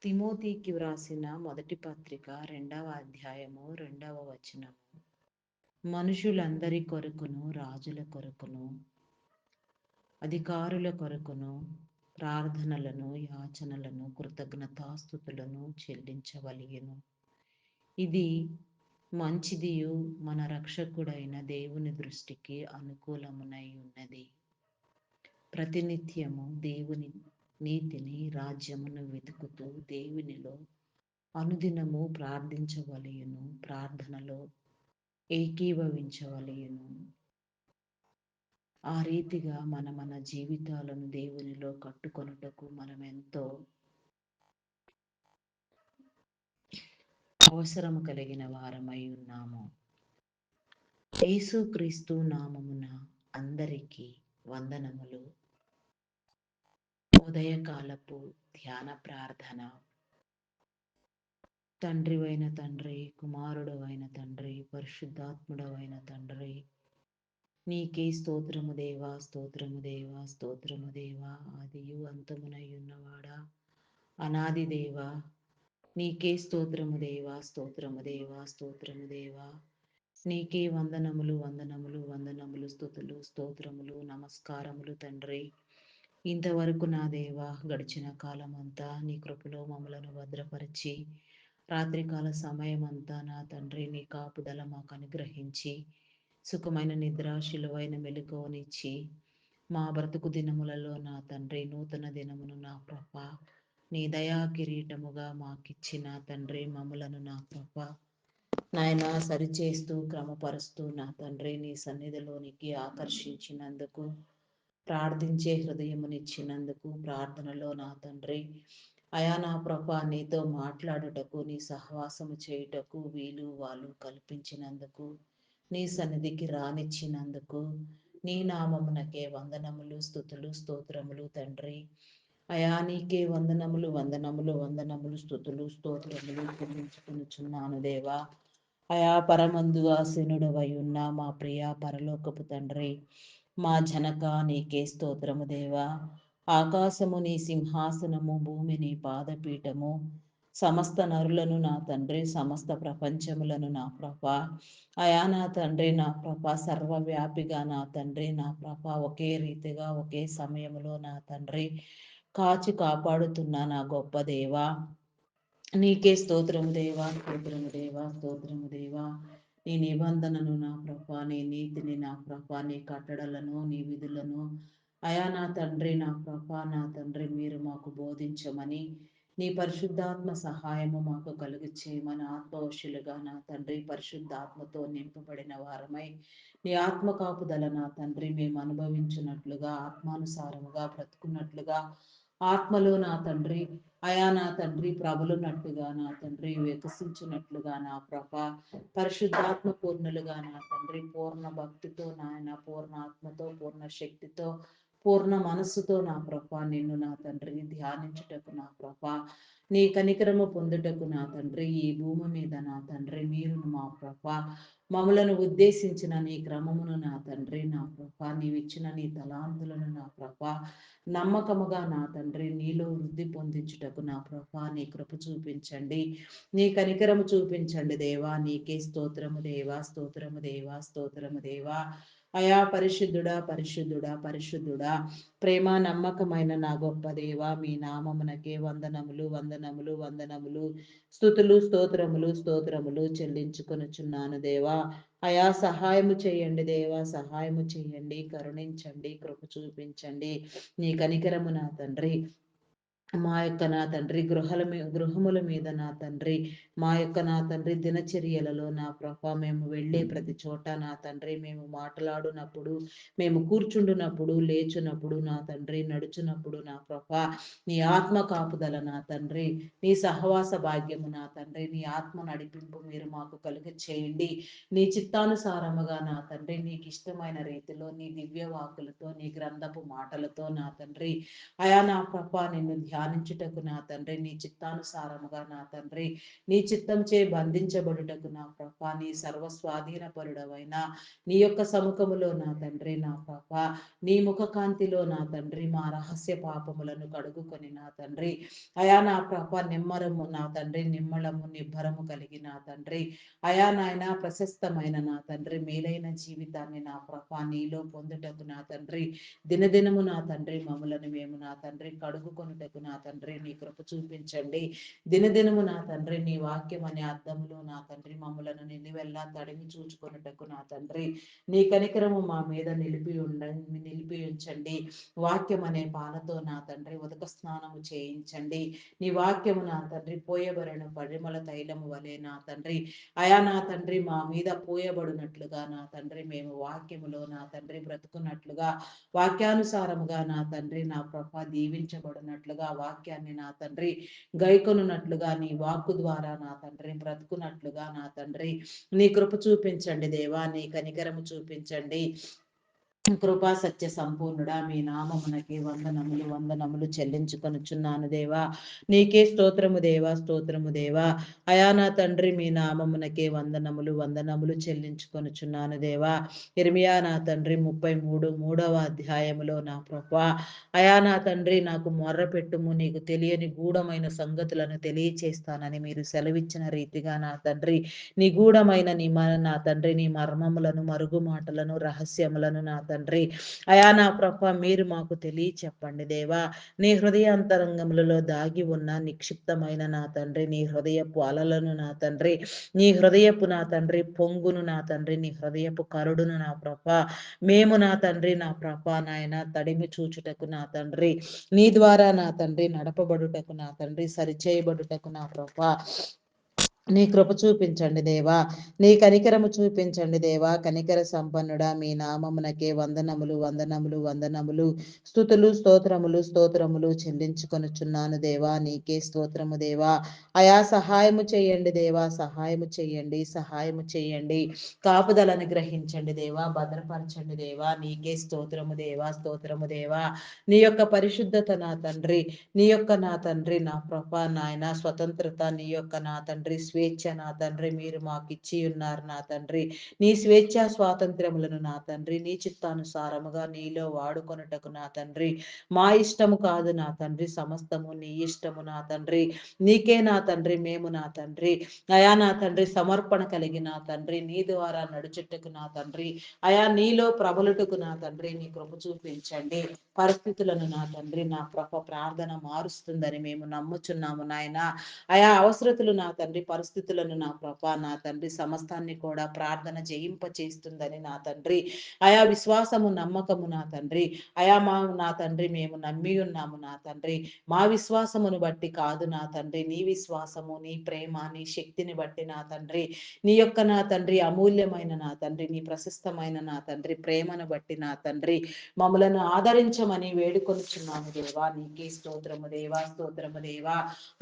తిమోతికి వ్రాసిన మొదటి పత్రిక 2వ అధ్యాయము 2వ వచనము. మనుషులందరి కొరకును, రాజుల కొరకును, అధికారుల కొరకును ప్రార్థనలను, యాచనలను, కృతజ్ఞతాస్తుతులను చెల్లించవలెను. ఇది మంచిదియు మన రక్షకుడైన దేవుని దృష్టికి అనుకూలమునై ఉన్నది. ప్రతినిత్యము దేవుని నీతిని, రాజ్యమును వెతుకుతూ దేవునిలో అనుదినము ప్రార్థించవలెను, ప్రార్థనలో ఏకీభవించవలెను. ఆ రీతిగా మన జీవితాలను దేవునిలో కట్టుకొనుటకు మనమెంతో అవసరము కలిగిన వారమై ఉన్నాము. యేసుక్రీస్తు నామమున అందరికీ వందనములు. ఉదయకాలపు ధ్యాన ప్రార్థన. తండ్రివైన తండ్రి, కుమారుడు అయిన తండ్రి, పరిశుద్ధాత్ముడవైన తండ్రి, నీకే స్తోత్రము దేవా, స్తోత్రము దేవా, స్తోత్రము దేవా. ఆదియు అంతమునై ఉన్నవాడా, అనాది దేవా, నీకే స్తోత్రము దేవా, స్తోత్రము దేవా, స్తోత్రము దేవా. నీకే వందనములు, వందనములు, వందనములు, స్తుతులు, స్తోత్రములు, నమస్కారములు తండ్రి. ఇంతవరకు నా దేవా గడిచిన కాలమంతా నీ కృపలో మమ్మలను భద్రపరిచి, రాత్రికాల సమయమంతా నా తండ్రి నీ కాపుదల మాకు అనుగ్రహించి, సుఖమైన నిద్ర, శిలువైన మెలకువనిచ్చి, మా బ్రతుకు దినములలో నా తండ్రి నూతన దినమును నా ప్రభ నీ దయా కిరీటముగా మాకిచ్చిన తండ్రి, మమ్ములను నా ప్రభ నాయన సరిచేస్తూ, క్రమపరుస్తూ నా తండ్రి నీ సన్నిధిలోనికి ఆకర్షించినందుకు, ప్రార్థించే హృదయమునిచ్చినందుకు, ప్రార్థనలో నా తండ్రి అయా నా ప్రభా నీతో మాట్లాడుటకు, నీ సహవాసము చేయుటకు వీలు వాళ్ళు కల్పించినందుకు, నీ సన్నిధికి రానిచ్చినందుకు, నీ నామమునకే వందనములు, స్తుతులు, స్తోత్రములు తండ్రి. అయా నీకే వందనములు, వందనములు, వందనములు, స్తుతులు, స్తోత్రములు చెల్లించుకొనుచున్నాను దేవా. అయా పరమందు ఆసీనుడవై ఉన్న మా ప్రియ పరలోకపు తండ్రి, మా జనక నీకే స్తోత్రము దేవా. ఆకాశము నీ సింహాసనము, భూమి నీ పాదపీఠము, సమస్త నరులను నా తండ్రి, సమస్త ప్రపంచములను నా ప్రభ అయా నా తండ్రి, నా ప్రభ సర్వవ్యాపిగా నా తండ్రి, నా ప్రభ ఒకే రీతిగా ఒకే సమయంలో నా తండ్రి కాచి కాపాడుతున్న నా గొప్ప దేవా, నీకే స్తోత్రము దేవా, స్తోత్రము దేవా, స్తోత్రము దేవా. నీ నిబంధనను నా ప్రభ, నీ నీతిని నా ప్రభ, నీ కట్టడలను, నీ విధులను అయా నా తండ్రి, నా ప్రభ, నా తండ్రి మీరు మాకు బోధించమని, నీ పరిశుద్ధాత్మ సహాయము మాకు కలుగు చేయమని, ఆత్మవశులుగా నా తండ్రి పరిశుద్ధాత్మతో నింపబడిన వారమై నీ ఆత్మ కాపుదల నా తండ్రి మేము అనుభవించినట్లుగా, ఆత్మానుసారముగా బ్రతుకున్నట్లుగా, ఆత్మలో నా తండ్రి అయా నా తండ్రి ప్రబలునట్టుగా నా తండ్రి వికసించినట్లుగా నా ప్రభ పరిశుద్ధాత్మ పూర్ణులుగా నా తండ్రి పూర్ణ భక్తితో నాయన, పూర్ణ ఆత్మతో, పూర్ణ శక్తితో, పూర్ణ మనస్సుతో నా ప్రభ నిన్ను నా తండ్రి ధ్యానించుటకు నా ప్రభ నీ కనికరము పొందుటకు నా తండ్రి ఈ భూమి మీద నా తండ్రి మీరు మా ప్రభ మమ్మలను ఉద్దేశించిన నీ క్రమమును నా తండ్రి, నా ప్రభ నీవిచ్చిన నీ తలాంతులను నా ప్రభ నమ్మకముగా నా తండ్రి నీలో వృద్ధి పొందించుటకు నా ప్రభ నీ కృప చూపించండి, నీ కనికరము చూపించండి దేవా. నీకే స్తోత్రము దేవా, స్తోత్రము దేవా, స్తోత్రము దేవా. అయా పరిశుద్ధుడా, పరిశుద్ధుడా, పరిశుద్ధుడా, ప్రేమ నమ్మకమైన నా గొప్ప దేవా, మీ నామమునకే వందనములు, వందనములు, వందనములు, స్తుతులు, స్తోత్రములు, స్తోత్రములు చెల్లించుకొనుచున్నాను దేవా. అయా సహాయము చేయండి దేవా, సహాయము చేయండి, కరుణించండి, కృప చూపించండి, నీ కనికరము నా తండ్రి మా యొక్క నా తండ్రి గృహముల మీద నా తండ్రి మా యొక్క నా తండ్రి దినచర్యలలో నా ప్రభ మేము వెళ్ళే ప్రతి చోట నా తండ్రి మేము మాట్లాడునప్పుడు, మేము కూర్చుండునప్పుడు, లేచునప్పుడు నా తండ్రి నడుచునప్పుడు నా ప్రభ నీ ఆత్మ కాపుదల నా తండ్రి, నీ సహవాస భాగ్యము నా తండ్రి, నీ ఆత్మ నడిపింపు మీరు మాకు కలుగ చేయండి. నీ చిత్తానుసారముగా నా తండ్రి నీకు ఇష్టమైన రీతిలో నీ దివ్య వాకులతో, నీ గ్రంథపు మాటలతో నా తండ్రి అయా నా ప్రభ నిన్ను ధ్యానించుటకు నా తండ్రి, నీ చిత్తానుసారముగా నా తండ్రి, నీ చిత్తంచే బంధించబడుటకు నా ప్రభ, నీ సర్వస్వాధీనపరుడవైన నీ యొక్క సముఖములో నా తండ్రి నా ప్రభ, నీ ముఖకాంతిలో నా తండ్రి మా రహస్య పాపములను కడుగుకొని నా తండ్రి, అయా నా ప్రభ నిమ్మరము నా తండ్రి, నిమ్మళము నిబ్బరము కలిగి నా తండ్రి, అయా నాయన ప్రశస్తమైన నా తండ్రి మేలైన జీవితాన్ని నా ప్రభ నీలో పొందుటకు నా తండ్రి, దినదినము నా తండ్రి మమ్ములను మేము నా తండ్రి కడుగుకొనుటకు నా తండ్రి నీ కృప చూపించండి. దినదినము నా తండ్రి నీ వాక్యం అనే అర్థములో నా తండ్రి మమ్ములను నిలువెల్లా తడిమి చూచుకొనుటకు నా తండ్రి నీ కనికరము మా మీద నిలిపి ఉంచండి. వాక్యం అనే పాలతో నా తండ్రి ఉదక స్నానము చేయించండి. నీ వాక్యము నా తండ్రి పోయబడిన పరిమళ తైలము వలె నా తండ్రి, అయా నా తండ్రి మా మీద పోయబడినట్లుగా నా తండ్రి మేము వాక్యములో నా తండ్రి బ్రతుకున్నట్లుగా, వాక్యానుసారముగా నా తండ్రి నా ప్రభ దీవించబడినట్లుగా, వాక్యాన్ని నా తండ్రి గైకొనున్నట్లుగా, నీ వాక్కు ద్వారా నా తండ్రి బ్రతుకున్నట్లుగా నా తండ్రి నీ కృప చూపించండి దేవా, నీ కనికరము చూపించండి. కృపా సత్య సంపూర్ణుడా మీ నామమునకి వందనములు వందనములు చెల్లించుకొనుచున్నాను దేవా. నీకే స్తోత్రము దేవా, స్తోత్రము దేవా. అయా నా తండ్రి మీ నామమునకే వందనములు వందనములు చెల్లించుకొనుచున్నాను దేవా. ఇర్మియా నా తండ్రి 33వ అధ్యాయములో నా ప్రభా, అయా నా తండ్రి నాకు మొర్ర పెట్టుము, నీకు తెలియని గూఢమైన సంగతులను తెలియచేస్తానని మీరు సెలవిచ్చిన రీతిగా నా తండ్రి నీ గూఢమైన నా తండ్రి నీ మర్మములను, మరుగు మాటలను, రహస్యములను నా తండ్రి, అయా నా ప్రభ మీరు మాకు చెప్పండి దేవా. నీ హృదయ అంతరంగములలో దాగి ఉన్న నిక్షిప్తమైన నా తండ్రి నీ హృదయపు అలలను నా తండ్రి, నీ హృదయపు నా తండ్రి పొంగును నా తండ్రి, నీ హృదయపు కరుడును నా ప్రభ మేము నా తండ్రి నా ప్రభ నాయన తడిమి చూచుటకు నా తండ్రి, నీ ద్వారా నా తండ్రి నడపబడుటకు నా తండ్రి, సరిచేయబడుటకు నా ప్రభ నీ కృప చూపించండి దేవా, నీ కనికరము చూపించండి దేవా. కనికర సంపన్నుడా మీ నామమునకే వందనములు వందనములు వందనములు, స్తుతులు స్తోత్రములు స్తోత్రములు చెల్లించుకొనుచున్నాను దేవా. నీకే స్తోత్రము దేవా. అయా సహాయము చేయండి దేవా, సహాయము చేయండి, సహాయము చేయండి. కాపుదలను గ్రహించండి దేవా, భద్రపరచండి దేవా. నీకే స్తోత్రము దేవా, స్తోత్రము దేవా. నీ యొక్క పరిశుద్ధత నా తండ్రి, నీ యొక్క నా తండ్రి నా ప్రభా నాయన స్వతంత్రత, నీ యొక్క నా తండ్రి స్వేచ్ఛ నా తండ్రి మీరు మాకు ఇచ్చి ఉన్నారు నా తండ్రి. నీ స్వేచ్ఛ స్వాతంత్రములను నా తండ్రి నీ చిత్తానుసారముగా నీలో వాడుకొనుటకు నా తండ్రి, మా ఇష్టము కాదు నా తండ్రి, సమస్తము నీ ఇష్టము నా తండ్రి. నీకే నా తండ్రి మేము నా తండ్రి, అయా నా తండ్రి సమర్పణ కలిగి నా తండ్రి నీ ద్వారా నడుచుటకు నా తండ్రి, అయా నీలో ప్రబలుటకు నా తండ్రి నీ కృప చూపించండి. పరిస్థితులను నా తండ్రి నా ప్రార్థన మారుస్తుందని మేము నమ్ముచున్నాము నాయన. ఆయా అవసరతలు నా తండ్రి పరిస్థితులను నా నా తండ్రి సమస్తాన్ని కూడా ప్రార్థన జయింప చేస్తుందని నా తండ్రి, ఆయా విశ్వాసము నమ్మకము నా తండ్రి, అయా నా తండ్రి మేము నమ్మి ఉన్నాము నా తండ్రి. మా విశ్వాసమును బట్టి కాదు నా తండ్రి, నీ విశ్వాసము నీ ప్రేమ నీ శక్తిని బట్టి నా తండ్రి, నీ యొక్క నా తండ్రి అమూల్యమైన నా తండ్రి నీ ప్రశస్తమైన నా తండ్రి ప్రేమను బట్టి నా తండ్రి మమ్మలను ఆదరించమని వేడుకొనుచున్నాము దేవా. నీకే స్తోత్రము దేవా, స్తోత్రము దేవా.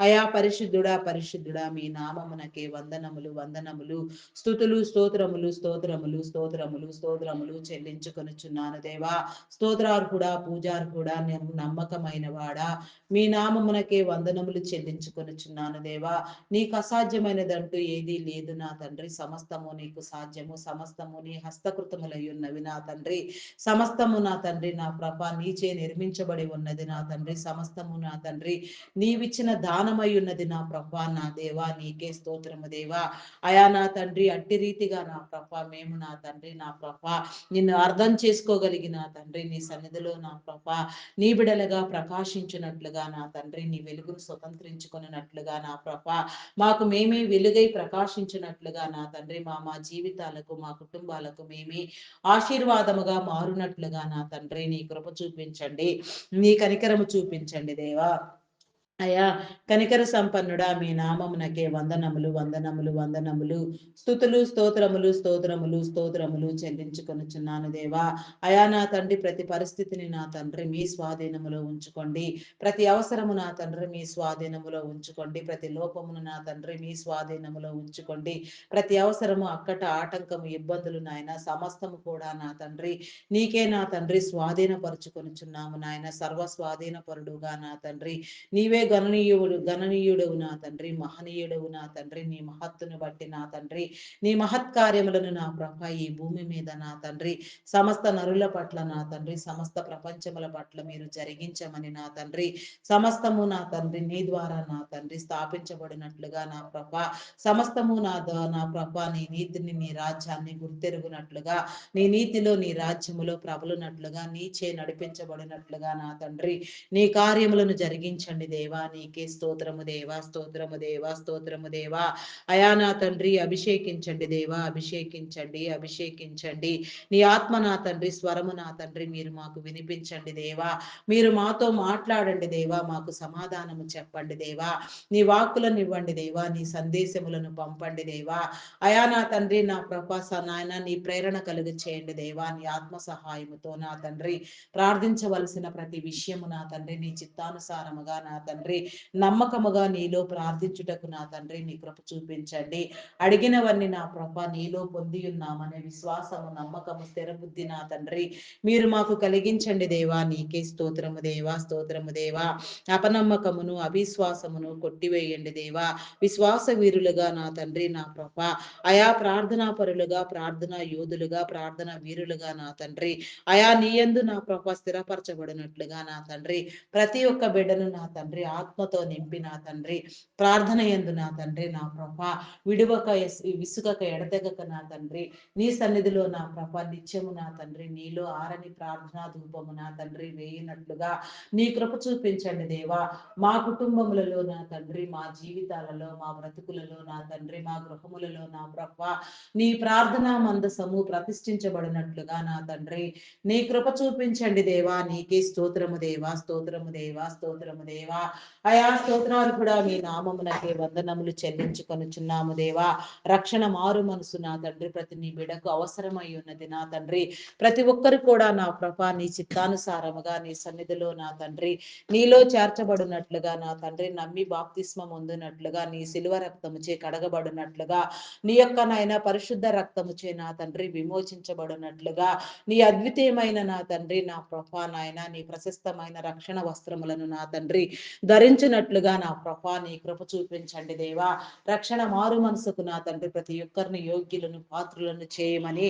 అయా పరిశుద్ధుడా పరిశుద్ధుడా మీ నామమునకే వందనములు వందనములు, స్తుతులు స్తోత్రములు స్తోత్రములు స్తోత్రములు స్తోత్రములు చెల్లించుకొనుచున్నాను దేవా. స్తోత్రార్హుడా పూజార్హుడా నమ్మకమైన వాడా మీ నామమునకే వందనములు చెల్లించుకొనుచున్నాను దేవా. నీకు అసాధ్యమైనదంటూ ఏదీ లేదు నా తండ్రి, సమస్తము నీకు సాధ్యము, సమస్తము నీ హస్తకృతములై ఉన్నవి నా తండ్రి, సమస్తము నా తండ్రి నా ప్రభ నీచే నిర్మించబడి ఉన్నది నా తండ్రి, సమస్తము నా తండ్రి నీవిచ్చిన దానమై ఉన్నది నా ప్రభ నా దేవా. నీకే స్తోత్రము దేవా. అయా నా తండ్రి అట్టి రీతిగా నా ప్రభ మేము నా తండ్రి నా ప్రభ నిన్ను అర్థం చేసుకోగలిగిన తండ్రి నీ సన్నిధిలో నా ప్రభ నీ బిడలుగా ప్రకాశించినట్లుగా నా తండ్రి, నీ వెలుగును స్వతంత్రించుకున్నట్లుగా నా ప్రభ మాకు మేమే వెలుగై ప్రకాశించినట్లుగా నా తండ్రి మా మా జీవితాలకు మా కుటుంబాలకు మేమే ఆశీర్వాదముగా మారునట్లుగా నా తండ్రి నీ కృప చూపించండి, నీ కనికరము చూపించండి దేవా. అయా కనికర సంపన్నుడా మీ నామమునకే వందనములు వందనములు వందనములు. స్తుతులు స్తోత్రములు స్తోత్రములు స్తోత్రములు చెల్లించుకొనుచున్నాను దేవా. అయా నా తండ్రి, ప్రతి పరిస్థితిని నా తండ్రి మీ స్వాధీనములో ఉంచుకోండి. ప్రతి అవసరము నా తండ్రి మీ స్వాధీనములో ఉంచుకోండి. ప్రతి లోపమును నా తండ్రి మీ స్వాధీనములో ఉంచుకోండి. ప్రతి అవసరము, అక్కట, ఆటంకము, ఇబ్బందులు నాయన సమస్తము కూడా నా తండ్రి నీకే నా తండ్రి స్వాధీనపరుచుకొనుచున్నాము నాయన. సర్వ స్వాధీనపరుడుగా నా తండ్రి నీవే గణనీయుడవు నా తండ్రి, మహనీయుడవు నా తండ్రి. నీ మహత్తును బట్టి నా తండ్రి, నీ మహత్కార్యములను నా ప్రభ ఈ భూమి మీద నా తండ్రి సమస్త నరుల పట్ల నా తండ్రి, సమస్త ప్రపంచముల పట్ల మీరు జరిగించమని నా తండ్రి, సమస్తము నా తండ్రి నీ ద్వారా నా తండ్రి స్థాపించబడినట్లుగా నా ప్రభ, సమస్తము నా ప్రభ నీ నీతిని, నీ రాజ్యాన్ని గుర్తెరుగునట్లుగా, నీ నీతిలో నీ రాజ్యములో ప్రబలునట్లుగా, నీచే నడిపించబడినట్లుగా నా తండ్రి నీ కార్యములను జరిగించండి దేవా. నీకే స్తోత్రము దేవా, స్తోత్రము దేవా, స్తోత్రము దేవా. అయా నా తండ్రి అభిషేకించండి దేవా, అభిషేకించండి, అభిషేకించండి. నీ ఆత్మ నా తండ్రి స్వరము నా తండ్రి మీరు మాకు వినిపించండి దేవా. మీరు మాతో మాట్లాడండి దేవా, మాకు సమాధానము చెప్పండి దేవా. నీ వాక్కులను ఇవ్వండి దేవా, నీ సందేశములను పంపండి దేవా. అయా నా తండ్రి నా ప్రభాస నాయన నీ ప్రేరణ కలుగు చేయండి దేవా. నీ ఆత్మ సహాయముతో నా తండ్రి ప్రార్థించవలసిన ప్రతి విషయము నా తండ్రి నీ చిత్తానుసారముగా నా తండ్రి నమ్మకముగా నీలో ప్రార్థించుటకు నా తండ్రి నీ కృప చూపించండి. అడిగినవన్నీ నా ప్రభ నీలో పొంది ఉన్నామనే విశ్వాసము, నమ్మకము, స్థిర బుద్ధి నా తండ్రి మీరు మాకు కలిగించండి దేవా. నీకే స్తోత్రము దేవా, స్తోత్రము దేవా. అపనమ్మకమును, అవిశ్వాసమును కొట్టివేయండి దేవా. విశ్వాస వీరులుగా నా తండ్రి నా ప్రభ అయా ప్రార్థనా పరులుగా, ప్రార్థనా యోధులుగా, ప్రార్థనా వీరులుగా నా తండ్రి అయా నీయందు నా ప్రభ స్థిరపరచబడినట్లుగా నా తండ్రి ప్రతి ఒక్క బిడ్డను నా తండ్రి ఆత్మతో నింపి నా తండ్రి ప్రార్థన యందు నా తండ్రి నా ప్రభ విడువక విసుగక ఎడతెగక నా తండ్రి నీ సన్నిధిలో నా ప్రభ నిత్యము నా తండ్రి నీలో ఆరని ప్రార్థనా ధూపము నా తండ్రి వేయినట్లుగా నీ కృప చూపించండి దేవా. మా కుటుంబములలో నా తండ్రి, మా జీవితాలలో, మా బ్రతుకులలో నా తండ్రి, మా గృహములలో నా ప్రభ నీ ప్రార్థనా మందసము ప్రతిష్ఠించబడినట్లుగా నా తండ్రి నీ కృప చూపించండి దేవా. నీకే స్తోత్రము దేవా, స్తోత్రము దేవా, స్తోత్రము దేవా. అయా స్తోత్రాలు కూడా మీ నామమునకే వందనములు చెల్లించుకొనుచున్నాము దేవా. రక్షణ మారు మనసు నా తండ్రి ప్రతి నీ బిడకు అవసరమై ఉన్నది నా తండ్రి. ప్రతి ఒక్కరు కూడా నా ప్రభ నీ చిత్తానుసారముగా నీ సన్నిధిలో నా తండ్రి నీలో చేర్చబడినట్లుగా నా తండ్రి నమ్మి బాప్తిస్మం పొందినట్లుగా నీ శిలువ రక్తముచే కడగబడినట్లుగా నీ యొక్క నాయన పరిశుద్ధ రక్తముచే నా తండ్రి విమోచించబడినట్లుగా నీ అద్వితీయమైన నా తండ్రి నా ప్రభా నాయన నీ ప్రశస్తమైన రక్షణ వస్త్రములను నా తండ్రి ధరించినట్లుగా నా ప్రభా నీ కృప చూపించండి దేవా. రక్షణ మారు మనసుకు నా తండ్రి ప్రతి ఒక్కరిని యోగ్యులను పాత్రులను చేయమని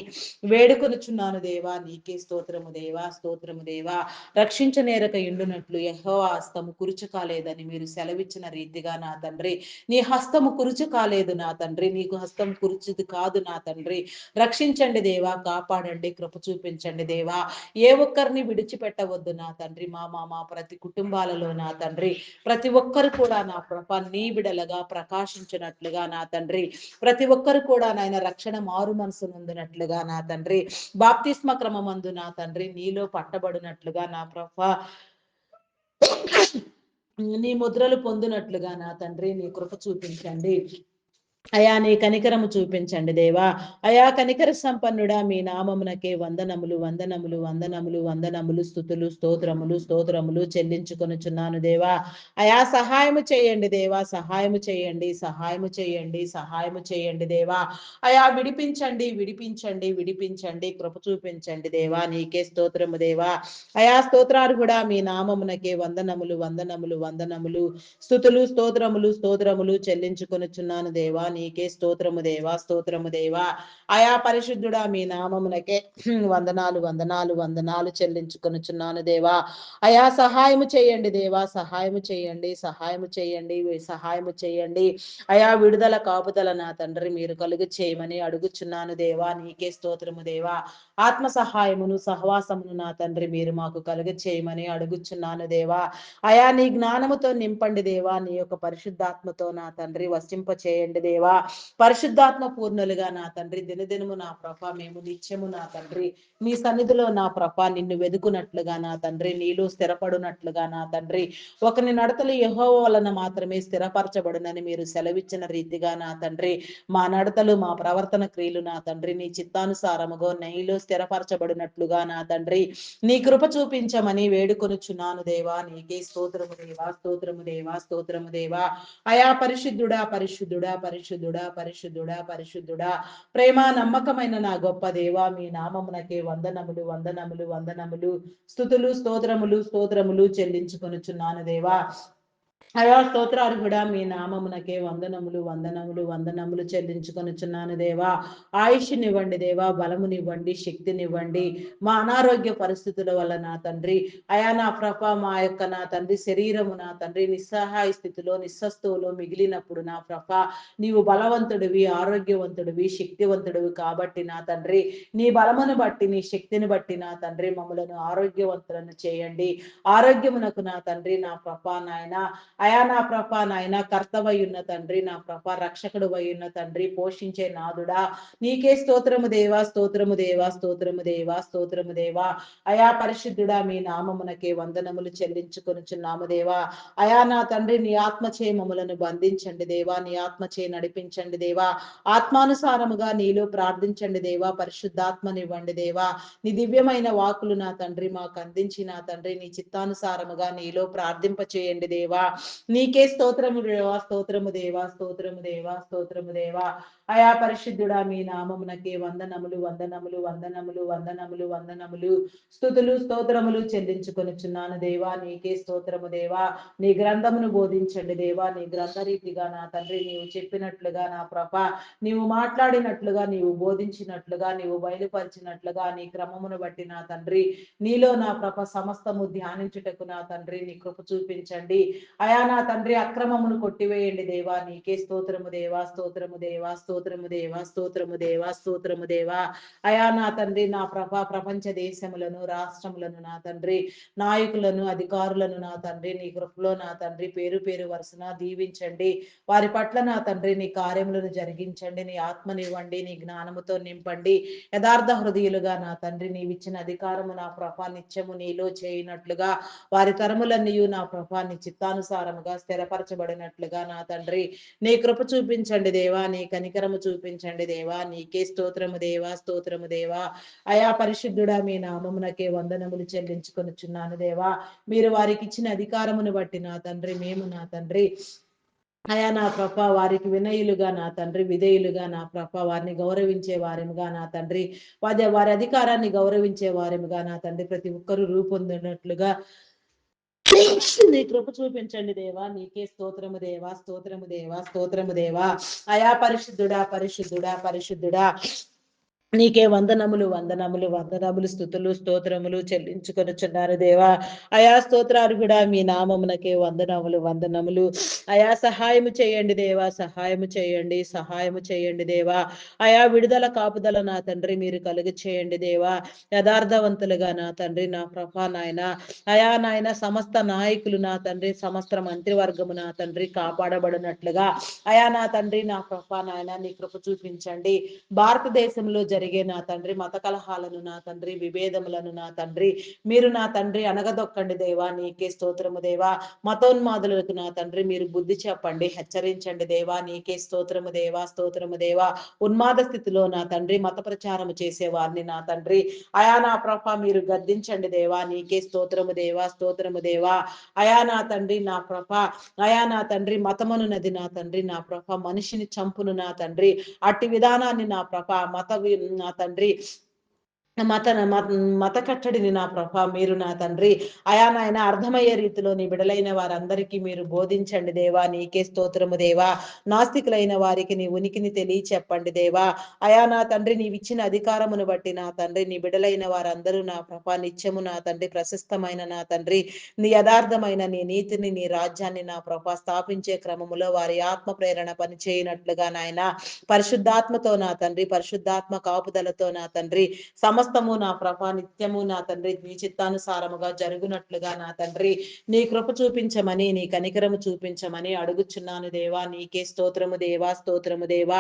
వేడుకొనుచున్నాను దేవా. నీకే స్తోత్రము దేవా, స్తోత్రము దేవా. రక్షించనేరక ఎండునట్లు యెహోవా హస్తము కురుచు కాలేదని మీరు సెలవిచ్చిన రీతిగా నా తండ్రి నీ హస్తము కురుచు కాలేదు నా తండ్రి, నీకు హస్తం కురుచుది కాదు నా తండ్రి. రక్షించండి దేవా, కాపాడండి, కృప చూపించండి దేవా. ఏ ఒక్కరిని విడిచిపెట్టవద్దు నా తండ్రి. మా మా మా ప్రతి కుటుంబాలలో నా తండ్రి ప్రతి ఒక్కరు కూడా నా ప్రభ నీ బిడలుగా ప్రకాశించినట్లుగా నా తండ్రి ప్రతి ఒక్కరు కూడా నాయన రక్షణ మారు మనసు నొందినట్లుగా నా తండ్రి బాప్తిస్మ క్రమమందు నా తండ్రి నీలో పట్టబడినట్లుగా నా ప్రభ నీ ముద్రలు పొందినట్లుగా నా తండ్రి నీ కృప చూపించండి. అయా నీ కనికరము చూపించండి దేవా. అయా కనికర సంపన్నుడా మీ నామమునకే వందనములు వందనములు వందనములు వందనములు స్తుతులు స్తోత్రములు స్తోత్రములు చెల్లించుకొనుచున్నాను దేవా. అయా సహాయము చేయండి దేవా, సహాయము చేయండి, సహాయము చేయండి, సహాయము చేయండి దేవా. అయా విడిపించండి, విడిపించండి, విడిపించండి, కృప చూపించండి దేవా. నీకే స్తోత్రము దేవా. అయా స్తోత్రాలు కూడా మీ నామమునకే వందనములు వందనములు వందనములు స్తుతులు స్తోత్రములు స్తోత్రములు చెల్లించుకొనుచున్నాను దేవా. నీకే స్తోత్రము దేవా, స్తోత్రము దేవా. ఆయా పరిశుద్ధుడా మీ నామమునకే వందనాలు వందనాలు వందనాలు చెల్లించుకొనుచున్నాను దేవా. అయా సహాయము చేయండి దేవా, సహాయము చేయండి, సహాయము చేయండి, సహాయము చేయండి. అయా విడుదల కాపుదల నా తండ్రి మీరు కలుగు చేయమని అడుగుచున్నాను దేవా. నీకే స్తోత్రము దేవా. ఆత్మ సహాయమును సహవాసమును నా తండ్రి మీరు మాకు కలుగు చేయమని అడుగుచున్నాను దేవా. అయా నీ జ్ఞానముతో నింపండి దేవా. నీ యొక్క పరిశుద్ధాత్మతో నా తండ్రి వసింప చేయండి దేవా. దేవా, పరిశుద్ధాత్మ పూర్ణులుగా నా తండ్రి దినదినము నా ప్రభ మేము నిత్యము నా తండ్రి మీ సన్నిధిలో నా ప్రభ నిన్ను వెదుకున్నట్లుగా నా తండ్రి, నీలో స్థిరపడునట్లుగా నా తండ్రి, ఒకని నడతలు యెహోవా వలన మాత్రమే స్థిరపరచబడునని మీరు సెలవిచ్చిన రీతిగా నా తండ్రి, మా నడతలు మా ప్రవర్తన క్రియలు నా తండ్రి నీ చిత్తానుసారముగా నీలో స్థిరపరచబడినట్లుగా నా తండ్రి నీ కృప చూపించమని వేడుకొనుచున్నాను దేవా. నీకే స్తోత్రము దేవా, స్తోత్రము దేవా, స్తోత్రము దేవా. అయా పరిశుద్ధుడా, పరిశుద్ధుడా, పరిశుద్ధుడా, పరిశుద్ధుడా, పరిశుద్ధుడా, ప్రేమ నమ్మకమైన నా గొప్ప దేవా, మీ నామమునకే వందనములు, వందనములు, వందనములు, స్తుతులు, స్తోత్రములు, స్తోత్రములు చెల్లించుకొనుచున్నాను దేవా. అయా స్తోత్రార్హుడా, మీ నామమునకే వందనములు, వందనములు, వందనములు చెల్లించుకొనుచున్నాను దేవా. ఆయుష్నివ్వండి దేవా, బలమునివ్వండి, శక్తినివ్వండి. మా అనారోగ్య పరిస్థితుల వల్ల నా తండ్రి, అయా నా ప్రభ మా యొక్క నా తండ్రి శరీరము నా తండ్రి నిస్సహాయ స్థితిలో నిస్సత్తువులో మిగిలినప్పుడు నా ప్రభ నీవు బలవంతుడివి, ఆరోగ్యవంతుడివి, శక్తివంతుడివి కాబట్టి నా తండ్రి నీ బలమును బట్టి నీ శక్తిని బట్టి నా తండ్రి మమ్మలను ఆరోగ్యవంతులను చేయండి. ఆరోగ్యమునకు నా తండ్రి నా ప్రభ నాయన, అయా నా ప్రభ నాయన కర్తవై ఉన్న తండ్రి, నా ప్రభ రక్షకుడు ఉన్న తండ్రి, పోషించే నాదుడా నీకే స్తోత్రము దేవా, స్తోత్రము దేవా, స్తోత్రము దేవా, స్తోత్రము దేవా. అయా పరిశుద్ధుడా, మీ నామమునకే వందనములు చెల్లించుకొనుచున్నాము దేవా. అయా నా తండ్రి నీ ఆత్మచే మమ్మలను బంధించండి దేవా, నీ ఆత్మచే నడిపించండి దేవా. ఆత్మానుసారముగా నీలో ప్రార్థించండి దేవా, పరిశుద్ధాత్మనివ్వండి దేవా. నీ దివ్యమైన వాకులు నా తండ్రి మాకు అందించి నా తండ్రి నీ చిత్తానుసారముగా నీలో ప్రార్థింప చేయండి దేవా. నీకే స్తోత్రము దేవా, స్తోత్రము దేవా, స్తోత్రము దేవా, స్తోత్రము దేవా. అయా పరిశుద్ధుడా, మీ నామమునకే వందనములు, వందనములు, వందనములు, వందనములు, వందనములు, స్తుతులు, స్తోత్రములు చెల్లించుకొనుచున్నాను దేవా. నీకే స్తోత్రము దేవా. నీ గ్రంథమును బోధించండి దేవా. నీ గ్రంథరీతిగా నా తండ్రి నీవు చెప్పినట్లుగా నా ప్రభ నీవు మాట్లాడినట్లుగా, నీవు బోధించినట్లుగా, నీవు బయలుపరిచినట్లుగా నీ క్రమమును బట్టి నా తండ్రి నీలో నా ప్రభ సమస్తము ధ్యానించుటకు నా తండ్రి నీ కృప చూపించండి. అయా నా తండ్రి అక్రమమును కొట్టివేయండి దేవా. నీకే స్తోత్రము దేవా, స్తోత్రము దేవా, స్తోత్రము దేవా, స్తోత్రము దేవా, స్తోత్రము దేవా. అయా నా తండ్రి నా ప్రపంచ దేశములను రాష్ట్రములను నా తండ్రి నాయకులను అధికారులను నా తండ్రి నీ కృపలో నా తండ్రి పేరు పేరు వరుసన దీవించండి. వారి పట్ల నా తండ్రి నీ కార్యములను జరిగించండి. నీ ఆత్మనివ్వండి, నీ జ్ఞానముతో నింపండి. యథార్థ హృదయులుగా నా తండ్రి నీవిచ్చిన అధికారము నా ప్రభా నిత్యము నీలో చేయనట్లుగా వారి తరములన్నీ నా ప్రభా నీ చిత్తానుసారముగా స్థిరపరచబడినట్లుగా నా తండ్రి నీ కృప చూపించండి దేవా. నీ కనికరము చూపించండి దేవా. నీకే స్తోత్రము దేవా, స్తోత్రము దేవా. అయా పరిశుద్ధుడా, మీ నామమునకే వందనములు చెల్లించుకొనుచున్నాను దేవా. మీరు వారికి ఇచ్చిన అధికారమును బట్టి నా తండ్రి మేము నా తండ్రి అయా నా ప్రభ వారికి వినయులుగా నా తండ్రి విధేయులుగా నా ప్రభ వారిని గౌరవించే వారిగా నా తండ్రి వారి అధికారాన్ని గౌరవించే వారిగా నా తండ్రి ప్రతి ఒక్కరూ రూపొందినట్లుగా నీ కృప చూపించండి దేవా. నీకే స్తోత్రము దేవా, స్తోత్రము దేవా, స్తోత్రము దేవా. అయా పరిశుద్ధుడా, పరిశుద్ధుడా, పరిశుద్ధుడా, నీకే వందనములు, వందనములు, వందనములు, స్థుతులు, స్తోత్రములు చెల్లించుకొనుచున్నారు దేవా. అయా స్తోత్రార్హుడా, మీ నామమునకే వందనములు, వందనములు. అయా సహాయము చేయండి దేవా, సహాయము చేయండి, సహాయము చేయండి దేవా. అయా విడుదల కాపుదల నా తండ్రి మీరు కలుగు చేయండి దేవా. యథార్థవంతులుగా నా తండ్రి నా ప్రభా నాయన అయా నాయన సమస్త నాయకులు నా తండ్రి సమస్త మంత్రివర్గము నా తండ్రి కాపాడబడినట్లుగా అయా నా తండ్రి నా ప్రభా నాయన నీ కృప చూపించండి. భారతదేశంలో జరిగే నా తండ్రి మత కలహాలను నా తండ్రి విభేదములను నా తండ్రి మీరు నా తండ్రి అనగదొక్కండి దేవా. నీకే స్తోత్రము దేవా. మతోన్మాదులకు నా తండ్రి మీరు బుద్ధి చెప్పండి, హెచ్చరించండి దేవా. నీకే స్తోత్రము దేవా, స్తోత్రము దేవా. ఉన్మాద స్థితిలో నా తండ్రి మత ప్రచారం చేసే వారిని నా తండ్రి అయా నా ప్రభ మీరు గద్దించండి దేవా. నీకే స్తోత్రము దేవా, స్తోత్రము దేవా. అయా నా తండ్రి నా ప్రభ అయా నా తండ్రి మతమనున్నది నా తండ్రి నా ప్రభ మనిషిని చంపును నా తండ్రి అట్టి విధానాన్ని నా ప్రభ నా తండ్రి మత మత కట్టడిని నా ప్రభ మీరు నా తండ్రి అయా నాయన అర్థమయ్యే రీతిలో నీ బిడలైన వారందరికీ మీరు బోధించండి దేవా. నీకే స్తోత్రము దేవా. నాస్తికులైన వారికి నీ ఉనికిని చెప్పండి దేవా. అయా నా తండ్రి నీవిచ్చిన అధికారమును బట్టి నా తండ్రి నీ బిడలైన వారందరూ నా ప్రభ నిత్యము నా తండ్రి ప్రశస్తమైన నా తండ్రి నీ యథార్థమైన నీ నీతిని నీ రాజ్యాన్ని నా ప్రభ స్థాపించే క్రమములో వారి ఆత్మ ప్రేరణ పని చేయనట్లుగా నాయన పరిశుద్ధాత్మతో నా తండ్రి పరిశుద్ధాత్మ కాపుదలతో నా తండ్రి సమస్తము నా ప్రభ నిత్యము నా తండ్రి నీ చిత్తానుసారముగా జరుగునట్లుగా నా తండ్రి నీ కృప చూపించమని నీ కనికరము చూపించమని అడుగుచున్నాను దేవా. నీకే స్తోత్రము దేవా, స్తోత్రము దేవా.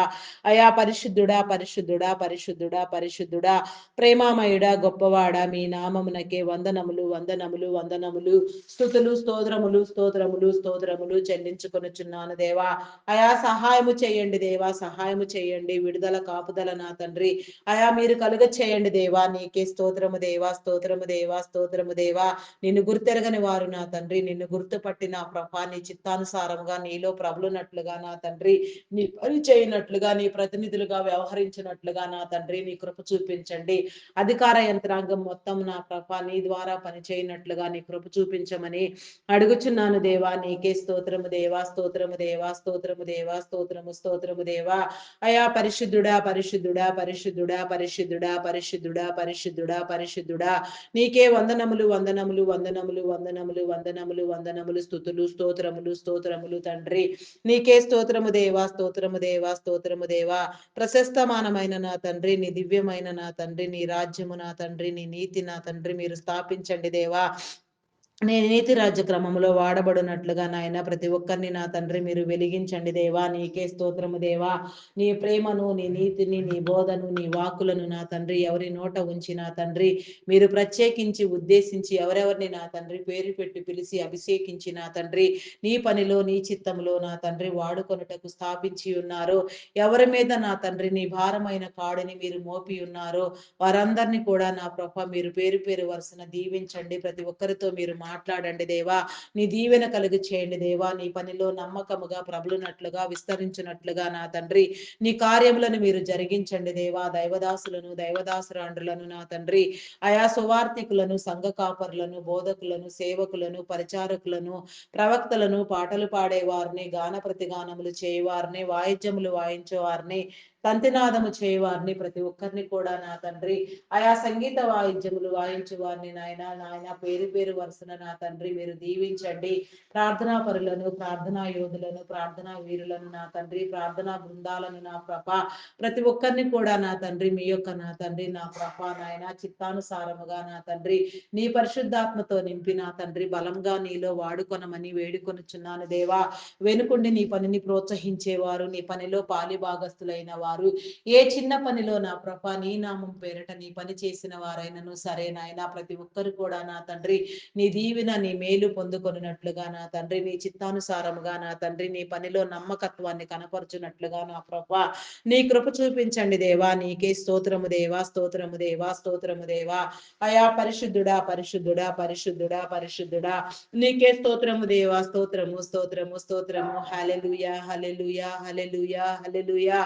అయా పరిశుద్ధుడా, పరిశుద్ధుడా, పరిశుద్ధుడా, పరిశుద్ధుడా, ప్రేమామయుడా, గొప్పవాడా, మీ నామమునకే వందనములు, వందనములు, వందనములు, స్తుతులు, స్తోత్రములు, స్తోత్రములు, స్తోత్రములు చెల్లించుకొనుచున్నాను దేవా. అయా సహాయము చేయండి దేవా, సహాయము చేయండి. విడుదల కాపుదల నా తండ్రి అయా మీరు కలుగ చేయండి దేవా. నీకే స్తోత్రము దేవా, స్తోత్రము దేవా, స్తోత్రము దేవా. నిన్ను గుర్తెరగని వారు నా తండ్రి నిన్ను గుర్తుపట్టి నా ప్రభా నీ చిత్తానుసారముగా నీలో ప్రబలునట్లుగా నా తండ్రి నీ పని చేయనట్లుగా నీ ప్రతినిధులుగా వ్యవహరించినట్లుగా నా తండ్రి నీ కృప చూపించండి. అధికార యంత్రాంగం మొత్తం నా ప్రభా నీ ద్వారా పనిచేయనట్లుగా నీ కృప చూపించమని అడుగుచున్నాను దేవా. నీకే స్తోత్రము దేవా, స్తోత్రము దేవా, స్తోత్రము దేవా, స్తోత్రము, స్తోత్రము దేవా. అయా పరిశుద్ధుడా, పరిశుద్ధుడా, పరిశుద్ధుడా, పరిశుద్ధుడా, పరిశుద్ధుడా, పరిశుద్ధుడా, పరిశుద్ధుడా, నీకే వందనములు, వందనములు, వందనములు, వందనములు, వందనములు, వందనములు, స్తుతులు, స్తోత్రములు, స్తోత్రములు తండ్రి. నీకే స్తోత్రము దేవా, స్తోత్రము దేవా, స్తోత్రము దేవా. ప్రశస్తమానమైన నా తండ్రి, నీ దివ్యమైన నా తండ్రి, నీ రాజ్యము నా తండ్రి, నీ నీతి నా తండ్రి మీరు స్థాపించండి దేవా. నీ నీతి రాజ్య క్రమంలో వాడబడినట్లుగా నాయన ప్రతి ఒక్కరిని నా తండ్రి మీరు వెలిగించండి దేవా. నీకే స్తోత్రము దేవా. నీ ప్రేమను, నీ నీతిని, నీ బోధను, నీ వాక్కులను నా తండ్రి ఎవరి నోట ఉంచి నా తండ్రి మీరు ప్రత్యేకించి ఉద్దేశించి ఎవరెవరిని నా తండ్రి పేరు పెట్టి పిలిచి అభిషేకించి నా తండ్రి నీ పనిలో నీ చిత్తంలో నా తండ్రి వాడుకొనుటకు స్థాపించి ఉన్నారు. ఎవరి మీద నా తండ్రి నీ భారమైన కాడిని మీరు మోపి ఉన్నారో వారందరినీ కూడా నా ప్రభ మీరు పేరు పేరు వరుసన దీవించండి. ప్రతి ఒక్కరితో మీరు మాట్లాడండి దేవా. నీ దీవెన కలుగు చేయండి దేవా. నీ పనిలో నమ్మకముగా ప్రబలునట్లుగా విస్తరించినట్లుగా నా తండ్రి నీ కార్యములను మీరు జరిగించండి దేవా. దైవదాసులను దైవదాసురాండ్రులను నా తండ్రి ఆయా సువార్థికులను సంఘ కాపరులను బోధకులను సేవకులను పరిచారకులను ప్రవక్తలను పాటలు పాడేవారిని గాన ప్రతిగానములు చేయవారిని వాయిద్యములు వాయించేవారిని తంతినాదము చేయవారిని ప్రతి ఒక్కరిని కూడా నా తండ్రి ఆయా సంగీత వాయిద్యములు వాయించు వారిని నాయన నాయన పేరు పేరు వరుసన నా తండ్రి మీరు దీవించండి. ప్రార్థనా పరులను, ప్రార్థనా యోధులను, ప్రార్థనా వీరులను నా తండ్రి ప్రార్థనా బృందాలను నా ప్రభ ప్రతి ఒక్కరిని కూడా నా తండ్రి మీ యొక్క నా తండ్రి నా ప్రభ నాయన చిత్తానుసారముగా నా తండ్రి నీ పరిశుద్ధాత్మతో నింపి నా తండ్రి బలంగా నీలో వాడుకొనమని వేడుకొనుచున్నాను దేవా. వెనుకుండి నీ పనిని ప్రోత్సహించేవారు నీ పనిలో పాలి భాగస్థులైన వారు ఏ చిన్న పనిలో నా ప్రభ నీ నామం పేరట నీ పని చేసిన వారైనను సరే నాయన ప్రతి ఒక్కరు కూడా నా తండ్రి నీ దీవెన నీ మేలు పొందుకొనున్నట్లుగా నా తండ్రి నీ చిత్తానుసారముగా నా తండ్రి నీ పనిలో నమ్మకత్వాన్ని కనపరచునట్లుగా నా ప్రభ నీ కృప చూపించండి దేవా. నీకే స్తోత్రము దేవా, స్తోత్రము దేవా, స్తోత్రము దేవా. అయా పరిశుద్ధుడా, పరిశుద్ధుడా, పరిశుద్ధుడా, పరిశుద్ధుడా, నీకే స్తోత్రము దేవా. స్తోత్రము, స్తోత్రము, స్తోత్రము. హల్లెలూయా, హల్లెలూయా, హల్లెలూయా, హల్లెలూయా.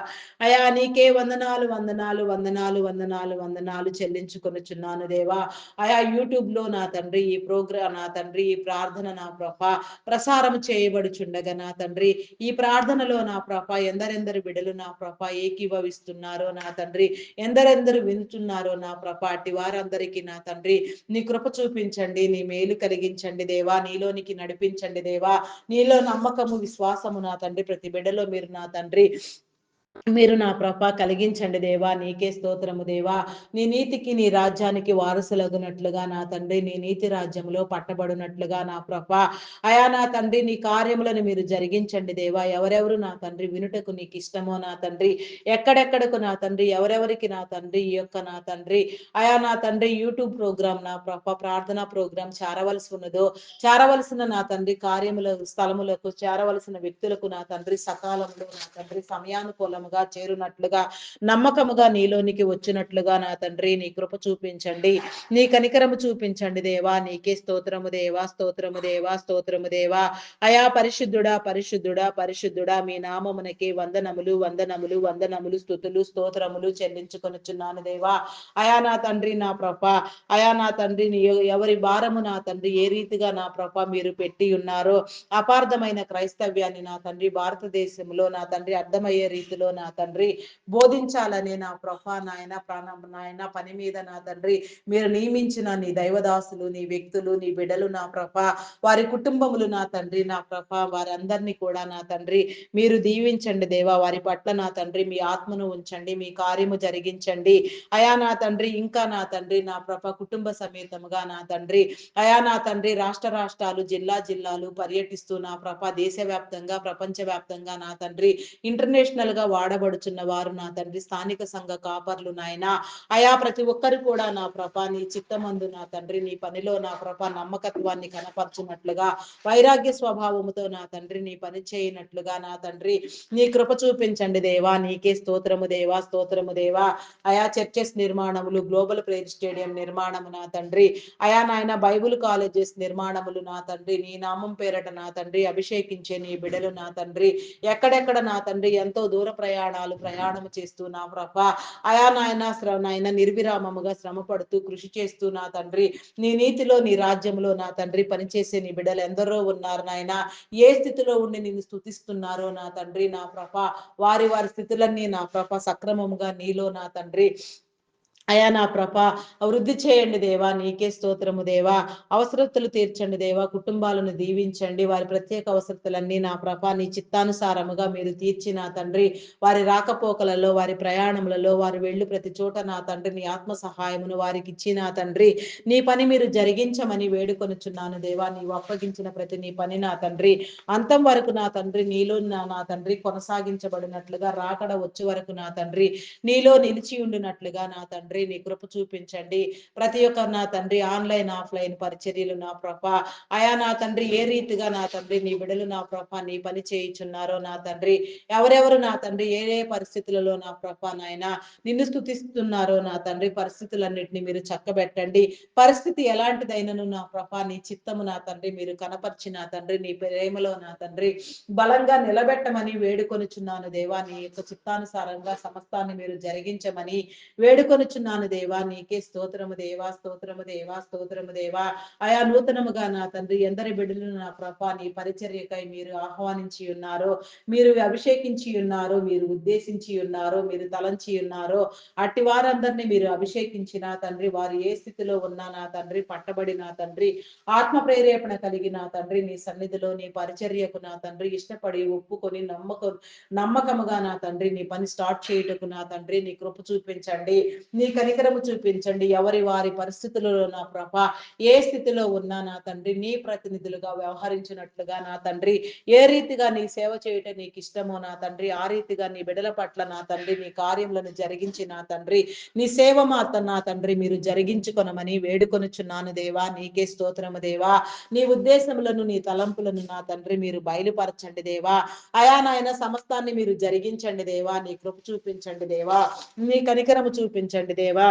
అయా నీకే వందనాలు, వందనాలు, వందనాలు, వందనాలు, వందనాలు చెల్లించుకొనుచున్నాను దేవా. అయా యూట్యూబ్ లో నా తండ్రి ఈ ప్రోగ్రామ్ నా తండ్రి ఈ ప్రార్థన నా ప్రభ ప్రసారం చేయబడుచుండగా నా తండ్రి ఈ ప్రార్థనలో నా ప్రభ ఎందరెందరు బిడలు నా ప్రభ ఏకీభవిస్తున్నారో నా తండ్రి ఎందరెందరు వింటున్నారో నా ప్రభ అట్టి వారందరికీ నా తండ్రి నీ కృప చూపించండి. నీ మేలు కలిగించండి దేవా. నీలోనికి నడిపించండి దేవా. నీలో నమ్మకము విశ్వాసము నా తండ్రి ప్రతి బిడలో మీరు నా తండ్రి మీరు నా ప్రభ కలిగించండి దేవా. నీకే స్తోత్రము దేవా. నీ నీతికి నీ రాజ్యానికి వారసులగునట్లుగా నా తండ్రి నీ నీతి రాజ్యంలో పట్టబడినట్లుగా నా ప్రభ అయా నా తండ్రి నీ కార్యములను మీరు జరిగించండి దేవా. ఎవరెవరు నా తండ్రి వినుటకు నీకు ఇష్టమో నా తండ్రి ఎక్కడెక్కడకు నా తండ్రి ఎవరెవరికి నా తండ్రి ఈ యొక్క నా తండ్రి అయా నా తండ్రి యూట్యూబ్ ప్రోగ్రామ్ నా ప్రభ ప్రార్థనా ప్రోగ్రామ్ చేరవలసి ఉన్నదో చేరవలసిన నా తండ్రి కార్యముల స్థలములకు చేరవలసిన వ్యక్తులకు నా తండ్రి సకాలంలో నా తండ్రి సమయానుకూలముగా చేరునట్లుగా నమ్మకముగా నీలోనికి వచ్చినట్లుగా నా తండ్రి నీ కృప చూపించండి. నీ కనికరము చూపించండి దేవా. నీకే స్తోత్రము దేవా, స్తోత్రము దేవా, స్తోత్రము దేవా. అయా పరిశుద్ధుడా, పరిశుద్ధుడా, పరిశుద్ధుడా, మీ నామమునకే వందనములు, వందనములు, వందనములు, స్తుతులు, స్తోత్రములు చెల్లించుకొనుచున్నాను దేవా. అయా నా తండ్రి నా ప్రభ అయా నా తండ్రి ఎవరి భారము నా తండ్రి ఏ రీతిగా నా ప్రభ మీరు పెట్టి ఉన్నారో అపార్థమైన క్రైస్తవ్యాన్ని నా తండ్రి భారతదేశంలో నా తండ్రి అర్థమయ్యే రీతిలో నా తండ్రి బోధించాలని నా ప్రభా నాయన ప్రాణం నాయన పని మీద నా తండ్రి మీరు నియమించిన నీ దైవదాసులు, నీ వ్యక్తులు, నీ బిడ్డలు నా ప్రభా వారి కుటుంబములు నా తండ్రి నా ప్రభా వారందరినీ కూడా నా తండ్రి మీరు దీవించండి దేవా. వారి పట్ల నా తండ్రి మీ ఆత్మను ఉంచండి, మీ కార్యము జరిగించండి అయా నా తండ్రి. ఇంకా నా తండ్రి నా ప్రభ కుటుంబ సమేతముగా నా తండ్రి అయా నా తండ్రి రాష్ట్రాలు జిల్లాలు పర్యటిస్తూ నా ప్రభ దేశవ్యాప్తంగా ప్రపంచవ్యాప్తంగా నా తండ్రి ఇంటర్నేషనల్ గా వాడబడుచున్న వారు నా తండ్రి స్థానిక సంఘ కాపర్లు నాయన అయా ప్రతి ఒక్కరు కూడా నా ప్రభ నీ చిత్తమందు నా తండ్రి నీ పనిలో నా ప్రభ నమ్మకత్వాన్ని కనపరచున్నట్లుగా వైరాగ్య స్వభావముతో నా తండ్రి నీ పని చేయనట్లుగా నా తండ్రి నీ కృప చూపించండి దేవా. నీకే స్తోత్రము దేవా, స్తోత్రము దేవా. అయా చర్చెస్ నిర్మాణములు, గ్లోబల్ ప్రేయర్ స్టేడియం నిర్మాణము నా తండ్రి అయా నాయన బైబుల్ కాలేజెస్ నిర్మాణములు నా తండ్రి నీ నామం పేరట నా తండ్రి అభిషేకించే నీ బిడలు నా తండ్రి ఎక్కడెక్కడ నా తండ్రి ఎంతో దూర ప్రయాణం చేస్తూ నా ప్రభ అయా నాయన నిర్విరామముగా శ్రమ పడుతూ కృషి చేస్తూ నా తండ్రి నీ నీతిలో నీ రాజ్యంలో నా తండ్రి పనిచేసే నీ బిడ్డలు ఎందరో ఉన్నారు నాయన. ఏ స్థితిలో ఉండి నిన్ను స్తుతిస్తున్నారో నా తండ్రి నా ప్రభ వారి స్థితులన్నీ నా ప్రభ సక్రమముగా నీలో నా తండ్రి అయా నా ప్రభ వృద్ధి చేయండి దేవా. నీకే స్తోత్రము దేవా. అవసరతలు తీర్చండి దేవా. కుటుంబాలను దీవించండి. వారి ప్రత్యేక అవసరతలన్నీ నా ప్రభ నీ చిత్తానుసారముగా మీరు తీర్చి నా తండ్రి వారి రాకపోకలలో వారి ప్రయాణములలో వారు వెళ్ళు ప్రతి చోట నా తండ్రి నీ ఆత్మ సహాయమును వారికి ఇచ్చి నా తండ్రి నీ పని మీరు జరిగించమని వేడుకొనుచున్నాను దేవా. నీవు అప్పగించిన ప్రతి నీ పని నా తండ్రి అంతం వరకు నా తండ్రి నీలో నా తండ్రి కొనసాగించబడినట్లుగా రాకడ వచ్చే వరకు నా తండ్రి నీలో నిలిచి ఉండినట్లుగా నా తండ్రి నీ కృప చూపించండి. ప్రతి ఒక్క నా తండ్రి ఆన్లైన్ ఆఫ్లైన్ పరిచర్యలు నా ప్రభ అయా నా తండ్రి ఏ రీతిగా నా తండ్రి నీ బిడలు నా ప్రభ నీ పని చేయుచున్నారో నా తండ్రి ఎవరెవరు నా తండ్రి ఏ పరిస్థితులలో నా ప్రభ నాయన నిన్ను స్తుతిస్తున్నారో నా తండ్రి పరిస్థితులన్నిటిని మీరు చక్కబెట్టండి. పరిస్థితి ఎలాంటిదైనను నా ప్రభ నీ చిత్తము నా తండ్రి మీరు కనపరిచి నా తండ్రి నీ ప్రేమలో నా తండ్రి బలంగా నిలబెట్టమని వేడుకొనుచున్నాను దేవా. నీ యొక్క చిత్తానుసారంగా సమస్తాన్ని మీరు జరిగించమని వేడుకొనుచున్నాను దేవా. నీకే స్తోత్రము దేవా, స్తోత్రము దేవా, స్తోత్రము దేవా. అయా నూతనముగా నా తండ్రి ఎందరి బిడ్డలు నా ప్రభ నీ పరిచర్యకై మీరు ఆహ్వానించి ఉన్నారో, మీరు అభిషేకించి ఉన్నారో, మీరు ఉద్దేశించి ఉన్నారో, మీరు తలంచి ఉన్నారో అట్టి వారందరినీ మీరు అభిషేకించిన తండ్రి వారు ఏ స్థితిలో ఉన్నా నా తండ్రి పట్టబడి నా తండ్రి ఆత్మ ప్రేరేపణ కలిగి నా తండ్రి నీ సన్నిధిలో నీ పరిచర్యకు నా తండ్రి ఇష్టపడి ఒప్పుకొని నమ్మకముగా నా తండ్రి నీ పని స్టార్ట్ చేయుటకు నా తండ్రి నీ కృప చూపించండి, నీ కనికరము చూపించండి. ఎవరి వారి పరిస్థితులలో నా ప్రభ ఏ స్థితిలో ఉన్నా నా తండ్రి నీ ప్రతినిధులుగా వ్యవహరించినట్లుగా నా తండ్రి ఏ రీతిగా నీ సేవ చేయటం నీకు ఇష్టమో నా తండ్రి ఆ రీతిగా నీ బిడల పట్ల నా తండ్రి నీ కార్యములను జరిగించి నా తండ్రి నీ సేవ మాత నా తండ్రి మీరు జరిగించుకొనమని వేడుకొనుచున్నాను దేవా. నీకే స్తోత్రము దేవా. నీ ఉద్దేశములను నీ తలంపులను నా తండ్రి మీరు బయలుపరచండి దేవా. అయా నాయన సమస్తాన్ని మీరు జరిగించండి దేవా. నీ కృప చూపించండి దేవా. నీ కనికరము చూపించండి దేవా.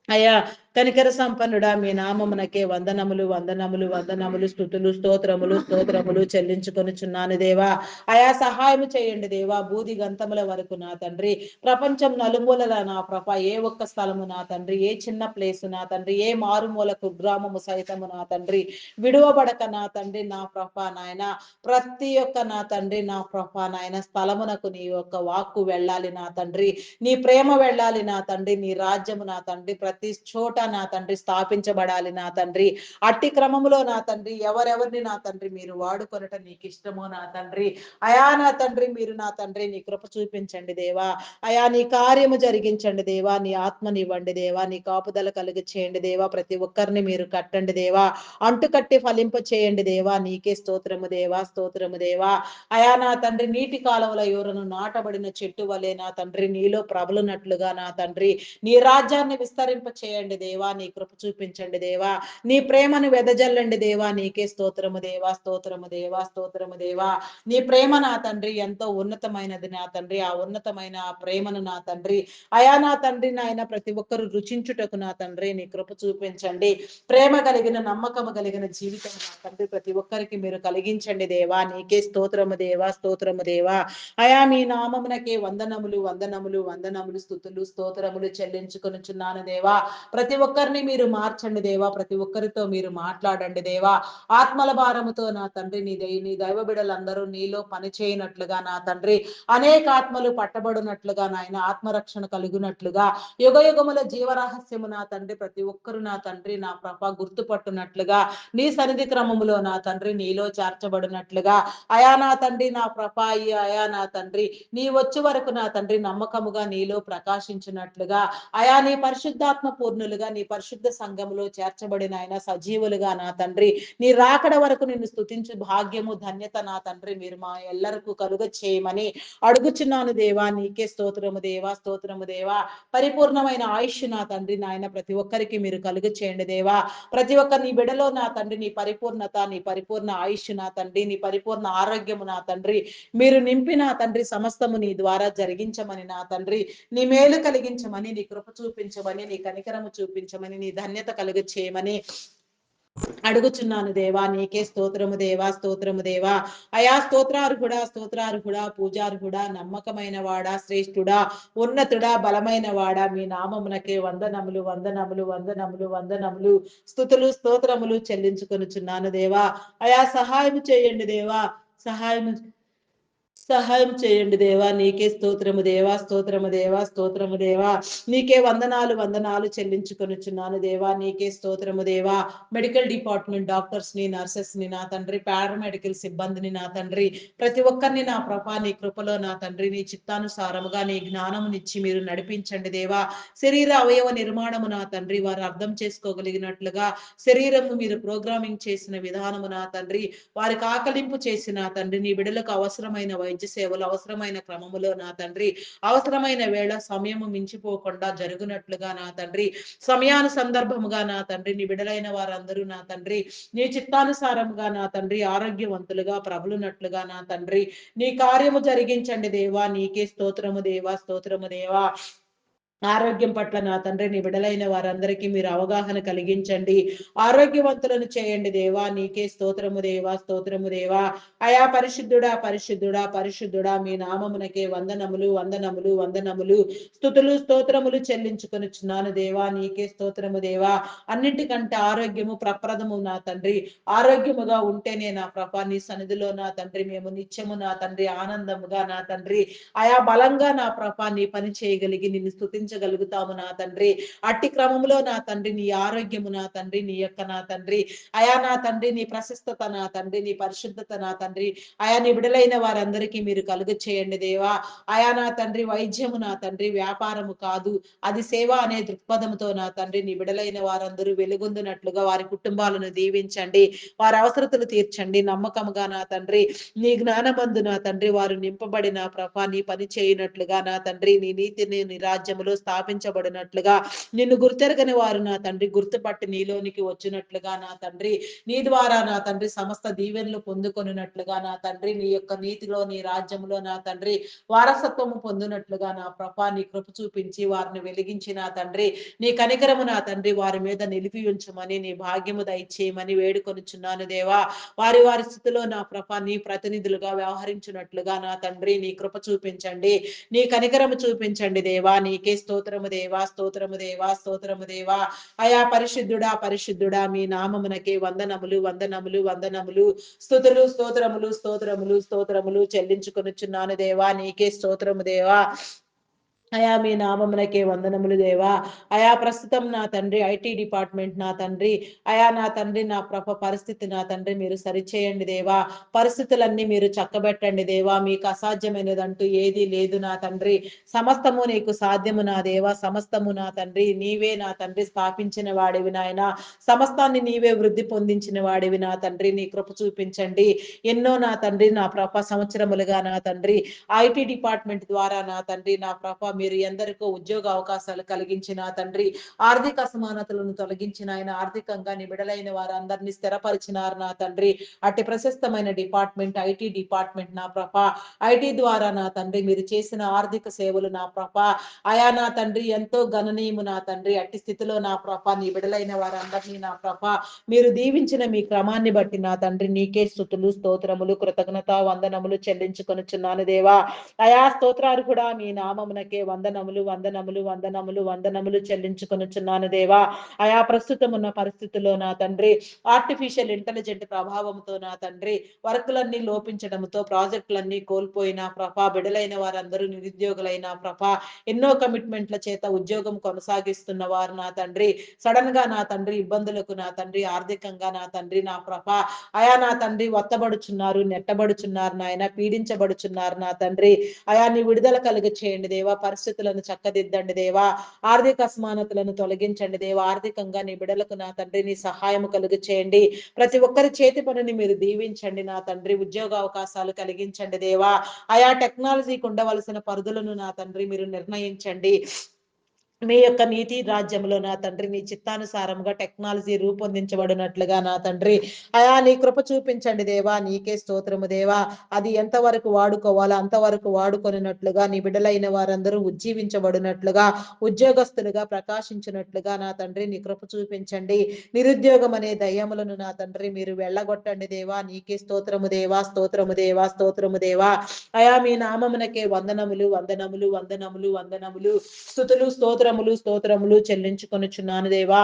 అయా కనికర సంపన్నుడా మీ నామమునకే వందనములు వందనములు వందనములు స్తుతులు స్తోత్రములు చెల్లించుకొనుచున్నాను దేవా. అయా సహాయం చేయండి దేవా. బూది గంతముల వరకు నా తండ్రి ప్రపంచం నలుమూలల నా ప్రభ ఏ ఒక్క స్థలము నా తండ్రి ఏ చిన్న ప్లేసు నా తండ్రి ఏ మారుమూల కుగ్రామము సైతము నా తండ్రి విడువబడక నా తండ్రి నా ప్రభ నాయన ప్రతి ఒక్క నా తండ్రి నా ప్రభ నాయన స్థలమునకు నీ యొక్క వాక్కు వెళ్ళాలి నా తండ్రి నీ ప్రేమ వెళ్ళాలి నా తండ్రి నీ రాజ్యము నా తండ్రి ప్రతి చోట నా తండ్రి స్థాపించబడాలి నా తండ్రి. అట్టి క్రమములో నా తండ్రి ఎవరెవరిని నా తండ్రి మీరు వాడుకొనట నీకు ఇష్టమో నా తండ్రి అయా నా తండ్రి మీరు నా తండ్రి నీ కృప చూపించండి దేవా. అయా నీ కార్యము జరిగించండి దేవా. నీ ఆత్మనివ్వండి దేవా. నీ కాపుదల కలిగి చేయండి దేవా. ప్రతి ఒక్కరిని మీరు కట్టండి దేవా. అంటుకట్టి ఫలింప చేయండి దేవా. నీకే స్తోత్రము దేవా, స్తోత్రము దేవా. అయా నా తండ్రి నీటి కాలువల యోరను నాటబడిన చెట్టు వలె నా తండ్రి నీలో ప్రబలునట్లుగా నా తండ్రి నీ రాజ్యాన్ని విస్తరింప చేయండి దేవా. నీ కృప చూపించండి దేవా. నీ ప్రేమను వెదజల్లండి దేవా. నీకే స్తోత్రము దేవా, స్తోత్రము దేవా, స్తోత్రము దేవా. నీ ప్రేమ నా తండ్రి ఎంతో ఉన్నతమైనది నా తండ్రి. ఆ ఉన్నతమైన ఆ ప్రేమను నా తండ్రి అయా నా తండ్రి నాయన ప్రతి ఒక్కరు రుచించుటకు నా తండ్రి నీ కృప చూపించండి. ప్రేమ కలిగిన నమ్మకము కలిగిన జీవితం నా తండ్రి ప్రతి ఒక్కరికి మీరు కలిగించండి దేవా. నీకే స్తోత్రము దేవా, స్తోత్రము దేవా. అయా మీ నామమునకే వందనములు వందనములు వందనములు స్తుతులు స్తోత్రములు చెల్లించుకొనుచున్నాను దేవా. ప్రతి ఒక్కరిని మీరు మార్చండి దేవా. ప్రతి ఒక్కరితో మీరు మాట్లాడండి దేవా. ఆత్మల భారముతో నా తండ్రి నీ దైవ బిడ్డలందరూ నీలో పని చేయనట్లుగా నా తండ్రి అనేక ఆత్మలు పట్టబడినట్లుగా నాయన ఆత్మరక్షణ కలుగునట్లుగా యుగ యుగముల జీవరహస్యము నా తండ్రి ప్రతి ఒక్కరు నా తండ్రి నా ప్రభ గుర్తుపట్టునట్లుగా నీ సన్నిధి క్రమములో నా తండ్రి నీలో చేర్చబడినట్లుగా అయా నా తండ్రి నా ప్రభ అయా నా తండ్రి నీ వచ్చే వరకు నా తండ్రి నమ్మకముగా నీలో ప్రకాశించినట్లుగా అయా నీ పరిశుద్ధాత్మ పూర్ణులుగా నీ పరిశుద్ధ సంఘములో చేర్చబడిన ఆయన సజీవులుగా నా తండ్రి నీ రాకడ వరకు నిన్ను స్తుతించు భాగ్యము ధన్యత నా తండ్రి మీరు మా ఎల్లరకు కలుగ చేయమని అడుగుచున్నాను దేవా. నీకే స్తోత్రము దేవా, స్తోత్రము దేవా. పరిపూర్ణమైన ఆయుష్ నా తండ్రి నాయన ప్రతి ఒక్కరికి మీరు కలుగ చేయండి దేవా. ప్రతి ఒక్క నీ బిడలో నా తండ్రి నీ పరిపూర్ణత, నీ పరిపూర్ణ ఆయుష్ నా తండ్రి, నీ పరిపూర్ణ ఆరోగ్యము నా తండ్రి మీరు నింపి నా తండ్రి సమస్తము నీ ద్వారా జరిగించమని నా తండ్రి నీ మేలు కలిగించమని, నీ కృప చూపించమని, నీ కనికరము చూపించమని, నీ ధన్యత కలుగ చేయమని అడుగుచున్నాను దేవా. నీకే స్తోత్రము దేవా, స్తోత్రము దేవా. అయా స్తోత్రార్హుడా పూజార్హుడా నమ్మకమైన వాడా శ్రేష్ఠుడా ఉన్నతుడా బలమైన వాడా మీ నామమునకే వందనములు వందనములు వందనములు వందనములు స్తుతులు స్తోత్రములు చెల్లించుకొనుచున్నాను దేవా. అయా సహాయం చేయండి దేవా, సహాయం చేయండి దేవా. నీకే స్తోత్రము దేవా, స్తోత్రము దేవా, స్తోత్రము దేవా. నీకే వందనాలు వందనాలు చెల్లించుకొనుచున్నాను దేవా. నీకే స్తోత్రము దేవా. మెడికల్ డిపార్ట్మెంట్ డాక్టర్స్ ని నర్సెస్ ని నా తండ్రి పారామెడికల్ సిబ్బందిని నా తండ్రి ప్రతి ఒక్కరిని నా ప్రభా నీ కృపలో నా తండ్రి నీ చిత్తానుసారముగా నీ జ్ఞానమునిచ్చి మీరు నడిపించండి దేవా. శరీర అవయవ నిర్మాణము నా తండ్రి వారు అర్థం చేసుకోగలిగినట్లుగా శరీరము మీరు ప్రోగ్రామింగ్ చేసిన విధానము నా తండ్రి వారికి ఆకలింపు చేసిన తండ్రి నీ బిడలకు అవసరమైన వైద్య సేవలు అవసరమైన క్రమములో నా తండ్రి అవసరమైన వేళ సమయము మించిపోకుండా జరుగునట్లుగా నా తండ్రి సమయాను సందర్భముగా నా తండ్రి నీ బిడలైన వారందరూ నా తండ్రి నీ చిత్తానుసారముగా నా తండ్రి ఆరోగ్యవంతులుగా ప్రబలునట్లుగా నా తండ్రి నీ కార్యము జరిగించండి దేవా. నీకే స్తోత్రము దేవా, స్తోత్రము దేవా. ఆరోగ్యం పట్ల నా తండ్రి నీ బిడలైన వారందరికీ మీరు అవగాహన కలిగించండి, ఆరోగ్యవంతులను చేయండి దేవా. నీకే స్తోత్రము దేవా, స్తోత్రము దేవా. అయా పరిశుద్ధుడా పరిశుద్ధుడా పరిశుద్ధుడా మీ నామమునకే వందనములు వందనములు వందనములు స్తుతులు స్తోత్రములు చెల్లించుకొనుచున్నాను దేవా. నీకే స్తోత్రము దేవా. అన్నిటికంటే ఆరోగ్యము ప్రప్రదము నా తండ్రి. ఆరోగ్యముగా ఉంటేనే నా ప్రభా నీ సన్నిధిలో నా తండ్రి మేము నిత్యము నా తండ్రి ఆనందముగా నా తండ్రి అయా బలంగా నా ప్రభా నీ పని చేయగలిగి నిన్ను స్తుతించగలుగుతాము నా తండ్రి. అట్టి క్రమంలో నా తండ్రి నీ ఆరోగ్యము నా తండ్రి నీ యొక్క నా తండ్రి అయా నా తండ్రి నీ ప్రశస్తత నా తండ్రి నీ పరిశుద్ధత నా తండ్రి అయా నీ బిడలైన వారందరికీ మీరు కలుగ చేయండి దేవా. అయా నా తండ్రి వైద్యము నా తండ్రి వ్యాపారము కాదు, అది సేవ అనే దృక్పథంతో నా తండ్రి నీ బిడలైన వారందరూ వెలుగొందినట్లుగా వారి కుటుంబాలను దీవించండి, వారి అవసరతలు తీర్చండి. నమ్మకముగా నా తండ్రి నీ జ్ఞానమందు నా తండ్రి వారు నింపబడిన ప్రభా నీ పని చేయనట్లుగా నా తండ్రి నీ నీతిని నీ రాజ్యములో స్థాపించబడినట్లుగా నిన్ను గుర్తెరగని వారు నా తండ్రి గుర్తుపట్టి నీలోనికి వచ్చినట్లుగా నా తండ్రి నీ ద్వారా నా తండ్రి సమస్త దీవెనలు పొందుకొనినట్లుగా నా తండ్రి నీ యొక్క నీతిలో నీ రాజ్యములో నా తండ్రి వారసత్వము పొందినట్లుగా నా ప్రభా నీ కృప చూపించి వారిని వెలిగించి నా తండ్రి నీ కనికరము నా తండ్రి వారి మీద నిలిపి ఉంచమని నీ భాగ్యము దయచేయమని వేడుకొనుచున్నాను దేవా. వారి వారి స్థితిలో నా ప్రభా నీ ప్రతినిధులుగా వ్యవహరించినట్లుగా నా తండ్రి నీ కృప చూపించండి, నీ కనికరము చూపించండి దేవా. నీకే స్తోత్రము దేవా, స్తోత్రము దేవా, స్తోత్రము దేవా. అయా పరిశుద్ధుడా పరిశుద్ధుడా మీ నామమునకే వందనములు వందనములు వందనములు స్తుతులు స్తోత్రములు స్తోత్రములు స్తోత్రములు చెల్లించుకొనుచున్నాను దేవా. నీకే స్తోత్రము దేవా. అయా మీ నామమునకే వందనములు దేవా. అయా ప్రస్తుతం నా తండ్రి ఐటీ డిపార్ట్మెంట్ నా తండ్రి అయా నా తండ్రి నా పరిస్థితి నా తండ్రి మీరు సరిచేయండి దేవా. పరిస్థితులన్నీ మీరు చక్కబెట్టండి దేవా. మీకు అసాధ్యమైనదంటూ ఏదీ లేదు నా తండ్రి. సమస్తము నీకు సాధ్యము నా దేవా. సమస్తము నా తండ్రి నీవే నా తండ్రి స్థాపించిన వాడివి నాయన. సమస్తాన్ని నీవే వృద్ధి పొందించిన వాడివి నా తండ్రి. నీ కృప చూపించండి. ఎన్నో నా తండ్రి నా సంవత్సరములుగా నా తండ్రి ఐటీ డిపార్ట్మెంట్ ద్వారా నా తండ్రి నా మీరు ఎందరికో ఉద్యోగ అవకాశాలు కలిగించిన తండ్రి ఆర్థిక అసమానతలను తొలగించిన ఆయన ఆర్థికంగా నీ బిడలైన వారందరినీ స్థిరపరిచినారు నా తండ్రి. అట్టి ప్రశస్తమైన డిపార్ట్మెంట్ ఐటీ డిపార్ట్మెంట్ నా ఐటీ ద్వారా నా తండ్రి మీరు చేసిన ఆర్థిక సేవలు నా అయా నా తండ్రి ఎంతో గణనీయము నా తండ్రి. అట్టి స్థితిలో నా నీ బిడలైన వారందరినీ నా మీరు దీవించిన మీ క్రమాన్ని బట్టి నా తండ్రి నీకే స్తుతులు స్తోత్రములు కృతజ్ఞత వందనములు చెల్లించుకొనుచున్నాను దేవా. అయా స్తోత్రాలు కూడా మీ నామమునకే వందనములు వందనములు వందనములు వందనములు చెల్లించుకొనుచున్నాను దేవా. అయా ప్రస్తుతం ఉన్న పరిస్థితుల్లో నా తండ్రి ఆర్టిఫిషియల్ ఇంటెలిజెంట్ ప్రభావంతో నా తండ్రి వర్కులన్నీ లోపించడంతో ప్రాజెక్టులన్నీ కోల్పోయిన ప్రభా, బిడలైన వారందరూ నిరుద్యోగులైన ప్రభా, ఎన్నో కమిట్మెంట్ల చేత ఉద్యోగం కొనసాగిస్తున్న వారు నా తండ్రి సడన్ గా నా తండ్రి ఇబ్బందులకు నా తండ్రి ఆర్థికంగా నా తండ్రి నా ప్రభా అయా నా తండ్రి వత్తబడుచున్నారు, నెట్టబడుచున్నారు నాయన, పీడించబడుచున్నారు నా తండ్రి. అయా నీ విడుదల కలుగ చేయండి దేవా, పరిస్థితులను చక్కదిద్దండి దేవా, ఆర్థిక అసమానతలను తొలగించండి దేవా, ఆర్థికంగా నీ బిడలకు నా తండ్రి నీ సహాయం కలుగ చేయండి. ప్రతి ఒక్కరి చేతి పనిని మీరు దీవించండి నా తండ్రి, ఉద్యోగ అవకాశాలు కలిగించండి దేవా. ఆయా టెక్నాలజీకి ఉండవలసిన పరిధులను నా తండ్రి మీరు నిర్ణయించండి. మీ యొక్క నీతి రాజ్యంలో నా తండ్రి నీ చిత్తానుసారముగా టెక్నాలజీ రూపొందించబడినట్లుగా నా తండ్రి అయా నీ కృప చూపించండి దేవా. నీకే స్తోత్రము దేవా. అది ఎంతవరకు వాడుకోవాలో అంతవరకు వాడుకొనినట్లుగా నీ బిడ్డలైన వారందరూ ఉజ్జీవించబడినట్లుగా, ఉద్యోగస్తులుగా ప్రకాశించినట్లుగా నా తండ్రి నీ కృప చూపించండి. నిరుద్యోగం అనే దయ్యములను నా తండ్రి మీరు వెళ్ళగొట్టండి దేవా. నీకే స్తోత్రము దేవా, స్తోత్రము దేవా, స్తోత్రము దేవా. అయా మీ నామమునకే వందనములు వందనములు వందనములు వందనములు స్తుతులు స్తోత్రములు స్తోత్రములు చెల్లించుకొనుచున్నాను దేవా.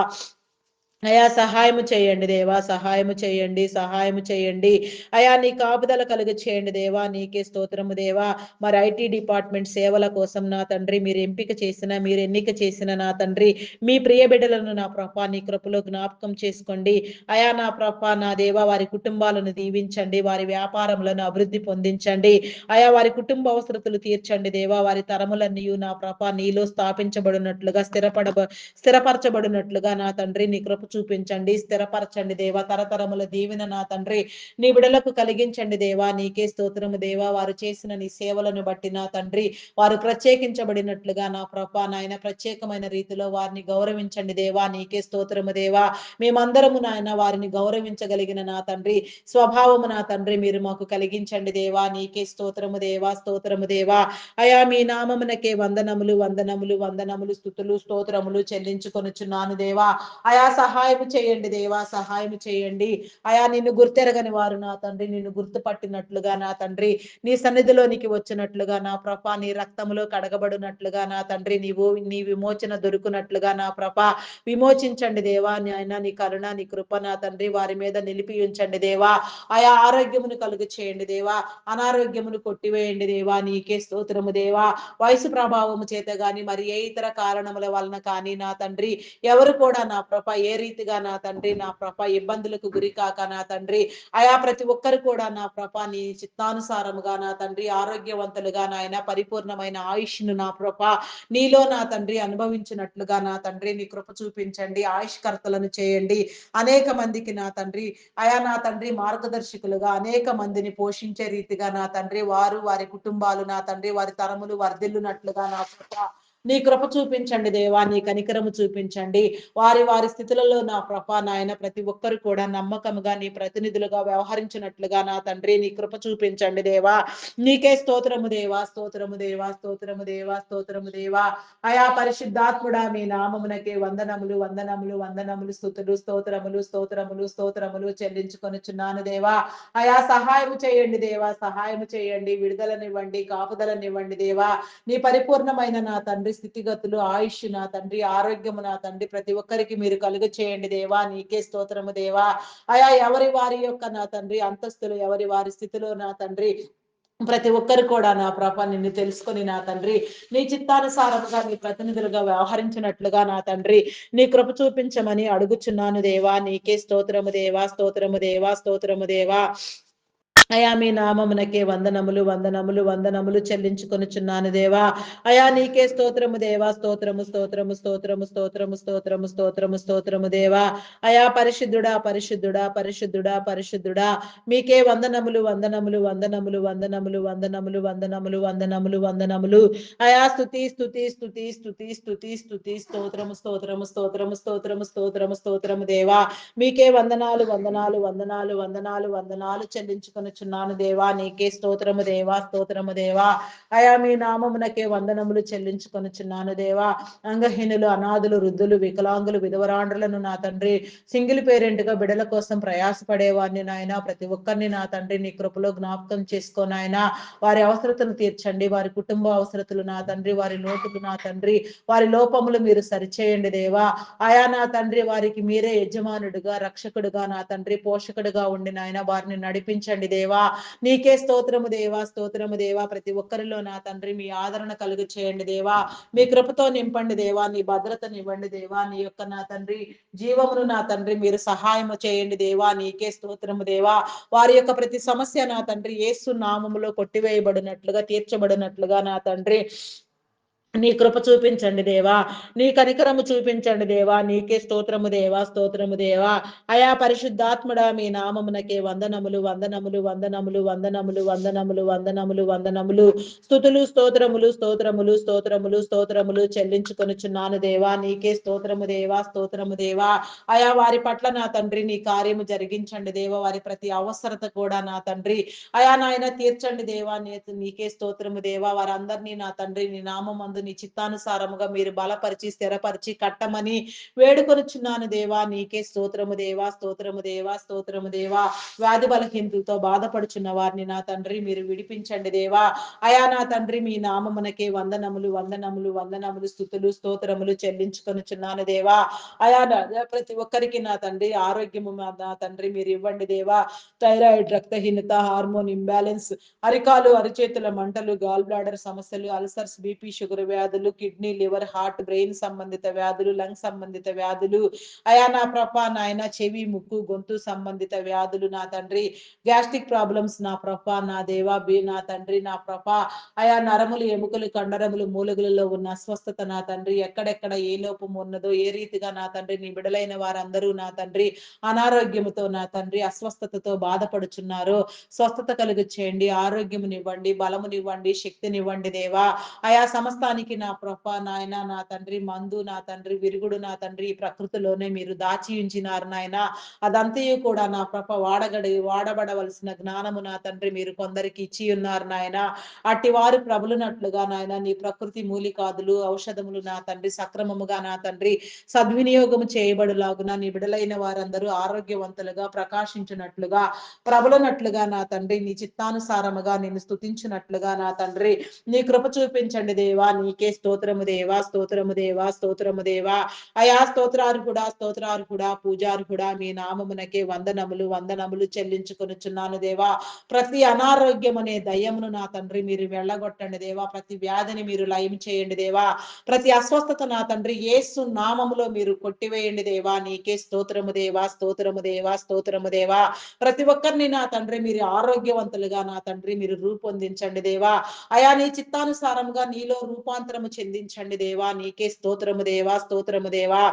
అయా సహాయము చేయండి దేవా, సహాయము చేయండి, సహాయము చేయండి. అయా నీ కాపుదల కలుగ చేయండి దేవా. నీకే స్తోత్రము దేవా. మరి ఐటీ డిపార్ట్మెంట్ సేవల కోసం నా తండ్రి మీరు ఎంపిక చేసిన, మీరు ఎన్నిక చేసిన నా తండ్రి మీ ప్రియ బిడ్డలను నా ప్రభా నీ కృపలో జ్ఞాపకం చేసుకోండి. అయా నా ప్రభా నా దేవా, వారి కుటుంబాలను దీవించండి, వారి వ్యాపారములను అభివృద్ధి పొందించండి. అయా వారి కుటుంబ అవసరతలు తీర్చండి దేవా. వారి తరములన్నీ నా ప్రభా నీలో స్థాపించబడినట్లుగా స్థిరపరచబడినట్లుగా నా తండ్రి నీ కృప చూపించండి, స్థిరపరచండి దేవా. తరతరముల దీవెన నా తండ్రి నీ బిడలకు కలిగించండి దేవా. నీకే స్తోత్రము దేవా. వారు చేసిన నీ సేవలను బట్టి నా తండ్రి వారు ప్రత్యేకించబడినట్లుగా నా ప్రభా నాయన ప్రత్యేకమైన రీతిలో వారిని గౌరవించండి దేవా. నీకే స్తోత్రము దేవా. మేమందరము నాయన వారిని గౌరవించగలిగిన నా తండ్రి స్వభావము నా తండ్రి మీరు మాకు కలిగించండి దేవా. నీకే స్తోత్రము దేవా, స్తోత్రము దేవా. అయా మీ నామమునకే వందనములు వందనములు వందనములు స్తుతులు స్తోత్రములు చెల్లించుకొనుచున్నాను దేవా. అయా సహాయం చేయండి దేవా, సహాయం చేయండి. అయా నిన్ను గుర్తెరగని వారు నా తండ్రి నిన్ను గుర్తుపట్టినట్లుగా నా తండ్రి నీ సన్నిధిలోనికి వచ్చినట్లుగా నా ప్రభా నీ రక్తములో కడగబడినట్లుగా నా తండ్రి నీ విమోచన దొరుకునట్లుగా నా ప్రభా విమోచించండి దేవా. నాయన నీ కరుణ నీ కృప నా తండ్రి వారి మీద నిలిపి ఉంచండి దేవా. ఆయా ఆరోగ్యమును కలుగు చేయండి దేవా, అనారోగ్యమును కొట్టివేయండి దేవా. నీకే స్తోత్రము దేవా. వయసు ప్రభావము చేత గాని మరి ఏ ఇతర కారణముల వలన కానీ నా తండ్రి ఎవరు కూడా నా ప్రభ ఏ రీతిగా నా తండ్రి నా ప్రభ ఇబ్బందులకు గురి కాక నా తండ్రి అయా ప్రతి ఒక్కరు కూడా నా ప్రభ నీ చిత్తానుసారముగా నా తండ్రి ఆరోగ్యవంతులుగా నాయన పరిపూర్ణమైన ఆయుష్ను నా ప్రభ నీలో నా తండ్రి అనుభవించినట్లుగా నా తండ్రి నీ కృప చూపించండి. ఆయుష్కర్తలను చేయండి. అనేక మందికి నా తండ్రి అయా నా తండ్రి మార్గదర్శకులుగా అనేక మందిని పోషించే రీతిగా నా తండ్రి వారు వారి కుటుంబాలు నా తండ్రి వారి తరములు వర్ధిల్లునట్లుగా నా ప్రభ నీ కృప చూపించండి దేవా. నీ కనికరము చూపించండి. వారి వారి స్థితులలో నా ప్రభా నాయన ప్రతి ఒక్కరు కూడా నమ్మకముగా నీ ప్రతినిధులుగా వ్యవహరించినట్లుగా నా తండ్రి నీ కృప చూపించండి దేవా. నీకే స్తోత్రము దేవా, స్తోత్రము దేవా, స్తోత్రము దేవా, స్తోత్రము దేవా. అయా పరిశుద్ధాత్ముడా మీ నామమునకే వందనములు వందనములు వందనములు స్తుతులు స్తోత్రములు స్తోత్రములు స్తోత్రములు చెల్లించుకొనుచున్నాను దేవా. అయా సహాయం చేయండి దేవా, సహాయం చేయండి, విడుదలనివ్వండి, కాపుదలనివ్వండి దేవా. నీ పరిపూర్ణమైన నా తండ్రి స్థితిగతులు ఆయుష్ నా తండ్రి ఆరోగ్యము నా తండ్రి ప్రతి ఒక్కరికి మీరు కలుగ చేయండి దేవా. నీకే స్తోత్రము దేవా. అయా ఎవరి వారి యొక్క నా తండ్రి అంతస్తులు ఎవరి వారి స్థితిలో నా తండ్రి ప్రతి ఒక్కరు కూడా నా ప్రభ నిన్ను తెలుసుకొని నా తండ్రి నీ చిత్తానుసారముగా నీ ప్రతినిధులుగా వ్యవహరించినట్లుగా నా తండ్రి నీ కృప చూపించమని అడుగుచున్నాను దేవా. నీకే స్తోత్రము దేవా, స్తోత్రము దేవా, స్తోత్రము దేవా. అయా మీ నామమునకే వందనములు వందనములు వందనములు చెల్లించుకొనుచున్నాను దేవా. అయా నీకే స్తోత్రము దేవా, స్తోత్రము స్తోత్రము స్తోత్రము స్తోత్రము స్తోత్రము స్తోత్రము స్తోత్రము దేవా. అయా పరిశుద్ధుడా పరిశుద్ధుడా పరిశుద్ధుడా పరిశుద్ధుడా మీకే వందనములు వందనములు వందనములు వందనములు వందనములు వందనములు వందనములు వందనములు. అయా స్తుతి స్తుతి స్తుతి స్తుతి స్తుతి స్తుతి స్తోత్రము స్తోత్రము స్తోత్రము స్తోత్రము స్తోత్రము స్తోత్రము దేవా. మీకే వందనాలు వందనాలు వందనాలు వందనాలు వందనాలు చెల్లించుకొని చెల్లించుకొనుచున్నాను దేవా, నీకే స్తోత్రము దేవా, స్తోత్రము దేవా. అయా మీ నామమునకే వందనములు చెల్లించుకొనుచున్నాను దేవా. అంగహీనులు, అనాథులు, వృద్ధులు, వికలాంగులు, విధవరాండ్రులను నా తండ్రి, సింగిల్ పేరెంట్ గా బిడల కోసం ప్రయాసపడేవారిని నాయన, ప్రతి ఒక్కరిని నా తండ్రి నీ కృపలో జ్ఞాపకం చేసుకో నాయన. వారి అవసరతలు తీర్చండి, వారి కుటుంబ అవసరతలు నా తండ్రి, వారి లోటులు నా తండ్రి, వారి లోపములు మీరు సరిచేయండి దేవా. ఆయా నా తండ్రి వారికి మీరే యజమానుడుగా, రక్షకుడుగా నా తండ్రి, పోషకుడుగా ఉండి నాయన వారిని నడిపించండి దేవా. నీకే స్తోత్రము దేవా, స్తోత్రము దేవా. ప్రతి ఒక్కరిలో నా తండ్రి మీ ఆదరణ కలుగు చేయండి దేవా. మీ కృపతో నింపండి దేవా, నీ భద్రతనివ్వండి దేవా. నీ యొక్క నా తండ్రి జీవమును నా తండ్రి మీరు సహాయము చేయండి దేవా. నీకే స్తోత్రము దేవా. వారి యొక్క ప్రతి సమస్య నా తండ్రి యేసు నామములో కొట్టివేయబడినట్లుగా, తీర్చబడినట్లుగా నా తండ్రి నీ కృప చూపించండి దేవా. నీ కనికరము చూపించండి దేవా. నీకే స్తోత్రము దేవా, స్తోత్రము దేవా. అయా పరిశుద్ధాత్ముడా మీ నామమునకే వందనములు, వందనములు, వందనములు, వందనములు, వందనములు, వందనములు, వందనములు. స్తుతులు, స్తోత్రములు, స్తోత్రములు, స్తోత్రములు, స్తోత్రములు చెల్లించుకొనుచున్నాను దేవా. నీకే స్తోత్రము దేవా, స్తోత్రము దేవా. అయా వారి పట్ల నా తండ్రి నీ కార్యము జరిగించండి దేవా. వారి ప్రతి అవసరత కూడా నా తండ్రి అయా నాయన తీర్చండి దేవా. నీకే స్తోత్రము దేవా. వారందరినీ నా తండ్రి నీ నామమందు నీ చిత్తానుసారముగా మీరు బలపరిచి, స్థిరపరిచి, కట్టమని వేడుకొనుచున్నాను దేవా. నీకే స్తోత్రము దేవా, స్తోత్రము దేవా, స్తోత్రము దేవా. వ్యాధి బలహీనతలతో బాధపడుచున్న వారిని నా తండ్రి మీరు విడిపించండి దేవా. అయా నా తండ్రి మీ నామమునకే వందనములు, వందనములు, వందనములు, స్తుతులు, స్తోత్రములు చెల్లించుకొనుచున్నాను దేవా. అయా ప్రతి ఒక్కరికి నా తండ్రి ఆరోగ్యము నా తండ్రి మీరు ఇవ్వండి దేవా. థైరాయిడ్, రక్తహీనత, హార్మోన్ ఇంబ్యాలెన్స్, అరికాలు, అరిచేతుల మంటలు, గాల్ బ్లాడర్ సమస్యలు, అల్సర్స్, బీపీ, షుగర్ వ్యాధులు, కిడ్నీ, లివర్, హార్ట్, బ్రెయిన్ సంబంధిత వ్యాధులు, లంగ్ సంబంధిత వ్యాధులు, అయా నా ప్రభా నాయన చెవి, ముక్కు, గొంతు సంబంధిత వ్యాధులు నా తండ్రి, గ్యాస్ట్రిక్ ప్రాబ్లమ్స్ నా ప్రభా నా దేవా, నా తండ్రి నా ప్రభా. అయా నరములు, ఎముకలు, కండరములు, మూలుగులలో ఉన్న అస్వస్థత నా తండ్రి ఎక్కడెక్కడ ఏ లోపం ఉన్నదో, ఏ రీతిగా నా తండ్రి నీ బిడలైన వారందరూ నా తండ్రి అనారోగ్యముతో నా తండ్రి అస్వస్థతతో బాధపడుచున్నారు, స్వస్థత కలుగు చేయండి, ఆరోగ్యమునివ్వండి, బలమునివ్వండి, శక్తినివ్వండి దేవా. అయా సమస్తానికి నా ప్రభా నాయన నా తండ్రి మందు నా తండ్రి విరుగుడు నా తండ్రి ఈ ప్రకృతిలోనే మీరు దాచి ఉంచినారు నాయన. అదంతయు కూడా నా ప్రభ వాడబడవలసిన జ్ఞానము నా తండ్రి మీరు కొందరికి ఇచ్చి ఉన్నారు నాయన. అట్టి వారు ప్రబలునట్లుగా నాయన నీ ప్రకృతి మూలికాదులు, ఔషధములు నా తండ్రి సక్రమముగా నా తండ్రి సద్వినియోగము చేయబడులాగున నీ బిడలైన వారందరూ ఆరోగ్యవంతులుగా ప్రకాశించినట్లుగా, ప్రబలునట్లుగా నా తండ్రి నీ చిత్తానుసారముగా నిన్ను స్తుతించినట్లుగా నా తండ్రి నీ కృప చూపించండి దేవా. నీకే స్తోత్రము దేవా, స్తోత్రము దేవా, స్తోత్రము దేవా. అయా స్తోత్రార్హుడా, పూజార్హుడా మీ నామమునకే వందనములు, వందనములు చెల్లించుకొనుచున్నాను దేవా. ప్రతి అనారోగ్యం అనే దయ్యమును నా తండ్రి మీరు వెళ్ళగొట్టండి దేవా. ప్రతి వ్యాధిని మీరు లయం చేయండి దేవా. ప్రతి అస్వస్థత నా తండ్రి యేసు నామములో మీరు కొట్టివేయండి దేవా. నీకే స్తోత్రము దేవా, స్తోత్రము దేవా, స్తోత్రము దేవా. ప్రతి ఒక్కరిని నా తండ్రి మీరు ఆరోగ్యవంతులుగా నా తండ్రి మీరు రూపొందించండి దేవా. అయా నీ చిత్తానుసారముగా నీలో రూపాంతరము చెందించండి దేవా. నీకే స్తోత్రము దేవా, స్తోత్రము దేవా.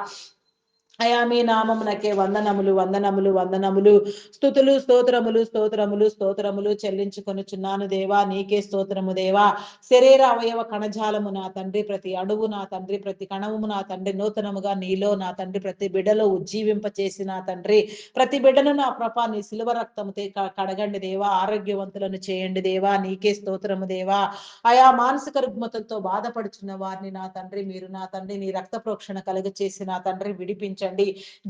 అయా మీ నామమునకే వందనములు, వందనములు, వందనములు. స్తుతులు, స్తోత్రములు, స్తోత్రములు, స్తోత్రములు చెల్లించుకొనుచున్నాను దేవా. నీకే స్తోత్రము దేవా. శరీర అవయవ కణజాలము నా తండ్రి ప్రతి అణువు నా తండ్రి ప్రతి కణము నా తండ్రి నూతనముగా నీలో నా తండ్రి ప్రతి బిడ్డలో ఉజ్జీవింప చేసి నా తండ్రి ప్రతి బిడ్డను నా ప్రభా నీ శిలువ రక్తముతో కడగండి దేవా. ఆరోగ్యవంతులను చేయండి దేవా. నీకే స్తోత్రము దేవా. ఆయా మానసిక రుగ్మతలతో బాధపడుచున్న వారిని నా తండ్రి మీరు నా తండ్రి నీ రక్త ప్రోక్షణ కలుగ చేసి నా తండ్రి విడిపించండి.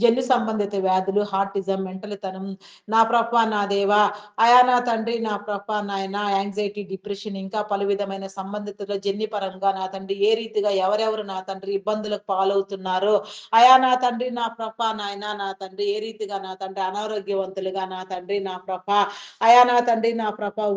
జన్యు సంబంధిత వ్యాధులు, హార్టిజం, మెంటలితనం నా ప్రభా నా దేవా. అయా నా తండ్రి నా ప్రభా నాయన యాంగ్జైటీ, డిప్రెషన్ ఇంకా పలు విధమైన సంబంధితుల జన్యుపరంగా నా తండ్రి ఏ రీతిగా ఎవరెవరు నా తండ్రి ఇబ్బందులకు పాలవుతున్నారో అయా నా తండ్రి నా ప్రభా నాయన నా తండ్రి ఏ రీతిగా నా తండ్రి అనారోగ్యవంతులుగా నా తండ్రి నా ప్రభా అయా నా తండ్రి నా ప్రభా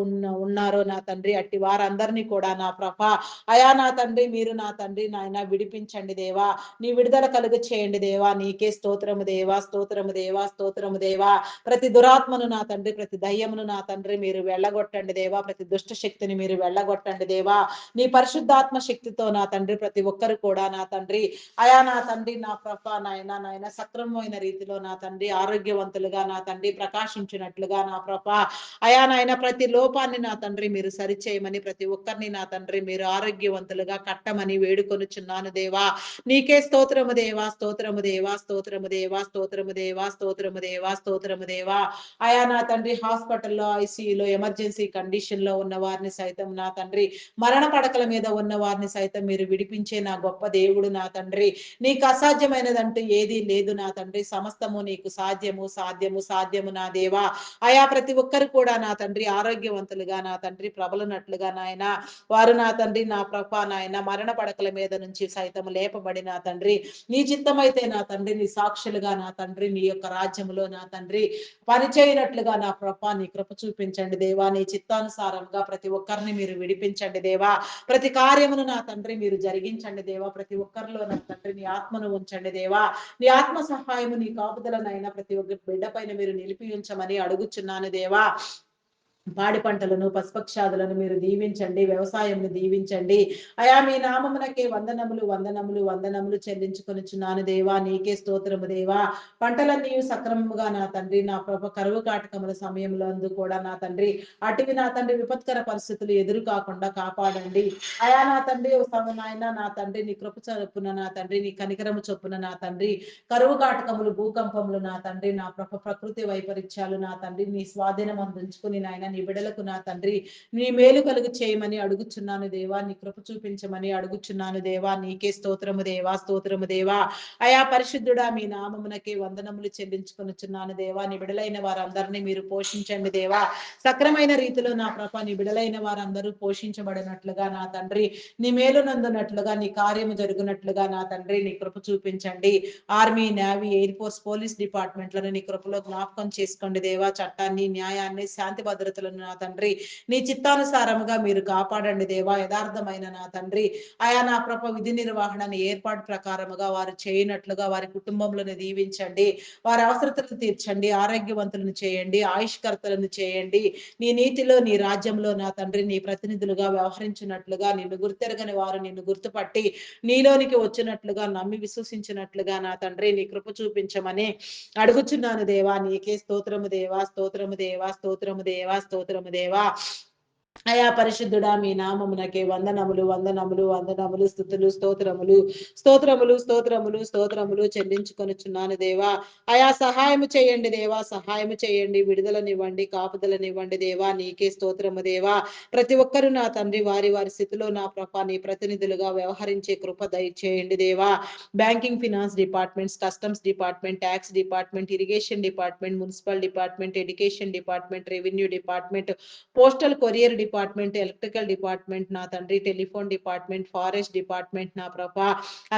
ఉన్నారో నా తండ్రి అట్టి వారందరినీ కూడా నా ప్రభా అయా నా తండ్రి మీరు నా తండ్రి నాయన విడిపించండి దేవా. నీ విడుదల కలుగు చేయండి దేవా. నీకే స్తోత్రము దేవా, స్తోత్రము దేవా, స్తోత్రము దేవా. ప్రతి దురాత్మను నా తండ్రి ప్రతి దయ్యమును నా తండ్రి మీరు వెళ్ళగొట్టండి దేవా. ప్రతి దుష్ట శక్తిని మీరు వెళ్ళగొట్టండి దేవా. నీ పరిశుద్ధాత్మ శక్తితో నా తండ్రి ప్రతి ఒక్కరు కూడా నా తండ్రి అయా నా తండ్రి నా ప్రభా నాయన సక్రమమైన రీతిలో నా తండ్రి ఆరోగ్యవంతులుగా నా తండ్రి ప్రకాశించినట్లుగా నా ప్రభా అయా నాయన ప్రతి లోపాన్ని నా తండ్రి మీరు సరిచేయమని ప్రతి ఒక్కరిని నా తండ్రి మీరు ఆరోగ్యవంతులుగా కట్టమని వేడుకొనుచున్నాను దేవా. నీకే స్తోత్రము దేవా, స్తోత్రము దేవా, స్తోత్రము దేవా, స్తోత్రము దేవా, స్తోత్రము దేవా, స్తోత్రము దేవా. అయా నా తండ్రి హాస్పిటల్లో, ఐసీయూలో, ఎమర్జెన్సీ కండిషన్ లో ఉన్న వారిని సైతం నా తండ్రి, మరణ పడకల మీద ఉన్న వారిని సైతం మీరు విడిపించే నా గొప్ప దేవుడు నా తండ్రి. నీకు అసాధ్యమైనదంటూ ఏదీ లేదు నా తండ్రి. సమస్తము నీకు సాధ్యము, సాధ్యము, సాధ్యము నా దేవా. అయా ప్రతి ఒక్కరు కూడా నా తండ్రి ఆరోగ్యవంతులుగా నా తండ్రి ప్రబలనట్లుగా నాయన, వారు నా తండ్రి నా ప్రభా నాయన మరణ పడకల మీద నుంచి సైతం లేపబడి నా తండ్రి, నీ చిత్తమైతే నా తండ్రి నీ సాక్షులుగా నా తండ్రి నీ యొక్క రాజ్యములో నా తండ్రి పనిచేయనట్లుగా నా ప్రభా నీ కృప చూపించండి దేవా. నీ చిత్తానుసారంగా ప్రతి ఒక్కరిని మీరు విడిపించండి దేవా. ప్రతి కార్యమును నా తండ్రి మీరు జరిగించండి దేవా. ప్రతి ఒక్కరిలో నా తండ్రి నీ ఆత్మను ఉంచండి దేవా. నీ ఆత్మ సహాయము నీ కాపుదలనైనా ప్రతి ఒక్క బిడ్డ పైన మీరు నిలిపి ఉంచమని అడుగుచున్నాను దేవా. పాడి పంటలను పశుపక్షాదులను మీరు దీవించండి, వ్యవసాయంను దీవించండి. అయా మీ నామమునకే వందనములు వందనములు వందనములు చెల్లించుకొనుచున్నాను దేవా. నీకే స్తోత్రము దేవా. పంటలన్నీ సక్రమముగా నా తండ్రి నా ప్రభ కరువు కాటకముల సమయంలో అందు కూడా నా తండ్రి అటువి నా తండ్రి విపత్కర పరిస్థితులు ఎదురు కాకుండా కాపాడండి. అయా నా తండ్రి నాయన నా తండ్రి నీ కృప చొప్పున నా తండ్రి నీ కనికరము చొప్పున నా తండ్రి కరువు కాటకములు భూకంపములు నా తండ్రి నా ప్రకృతి వైపరీత్యాలు నా తండ్రి నీ స్వాధీనం అందించుకుని నాయన నీ బిడలకు నా తండ్రి నీ మేలు కలుగు చేయమని అడుగుచున్నాను దేవా. నీ కృప చూపించమని అడుగుచున్నాను దేవా. నీకే స్తోత్రము దేవా, స్తోత్రము దేవా. అయా పరిశుద్ధుడా మీ నామమునకే వందనములు చెల్లించుకొనుచున్నాను దేవా. నీ బిడలైన వారందరినీ మీరు పోషించండి దేవా. సక్రమైన రీతిలో నా ప్రభ నీ బిడలైన వారందరూ పోషించబడినట్లుగా నా తండ్రి నీ మేలు నందునట్లుగా నీ కార్యము జరుగునట్లుగా నా తండ్రి నీ కృప చూపించండి. Army, navy, air force, police డిపార్ట్మెంట్లను నీ కృపలో జ్ఞాపకం చేసుకోండి దేవా. చట్టాన్ని, న్యాయాన్ని, శాంతి భద్రతలను నా తండ్రి నీ చిత్తానుసారముగా మీరు కాపాడండి దేవా. యథార్థమైన నా తండ్రి ఆయా నా ప్రభ విధి నిర్వహణని ఏర్పాటు ప్రకారముగా వారు చేయనట్లుగా వారి కుటుంబములను దీవించండి. వారి అవసరతలను తీర్చండి, ఆరోగ్యవంతులను చేయండి, ఆయుష్కర్తలను చేయండి. నీ నీతిలో నీ రాజ్యంలో నా తండ్రి నీ ప్రతినిధులుగా వ్యవహరించినట్లుగా నిన్ను గుర్తెరగని వారు నిన్ను గుర్తుపట్టి నీలోనికి వచ్చినట్లుగా నమ్మి విశ్వసించినట్లుగా నా తండ్రి నీ కృప చూపించమని అడుగుచున్నాను దేవా. నీకే స్తోత్రము దేవా, స్తోత్రము దేవా, స్తోత్రము దేవా, స్తోత్రము దేవా. అయా పరిశుద్ధుడా మీ నామమునకే వందనములు వందనములు వందనములు స్తుతులు స్తోత్రములు స్తోత్రములు స్తోత్రములు స్తోత్రములు చెల్లించుకొనుచున్నాను దేవా. అయా సహాయము చేయండి దేవా, సహాయము చేయండి, విడుదలనివ్వండి, కాపుదలనివ్వండి దేవా. నీకే స్తోత్రము దేవా. ప్రతి ఒక్కరు నా తండ్రి వారి వారి స్థితిలో నా ప్రభ నీ ప్రతినిధులుగా వ్యవహరించే కృప దయచేయండి దేవా. Banking, finance departments, customs department, tax department, irrigation department, municipal department, education department, revenue department, postal courier department, electrical department నా తండ్రి, టెలిఫోన్ డిపార్ట్మెంట్, ఫారెస్ట్ డిపార్ట్మెంట్ నా ప్రభ,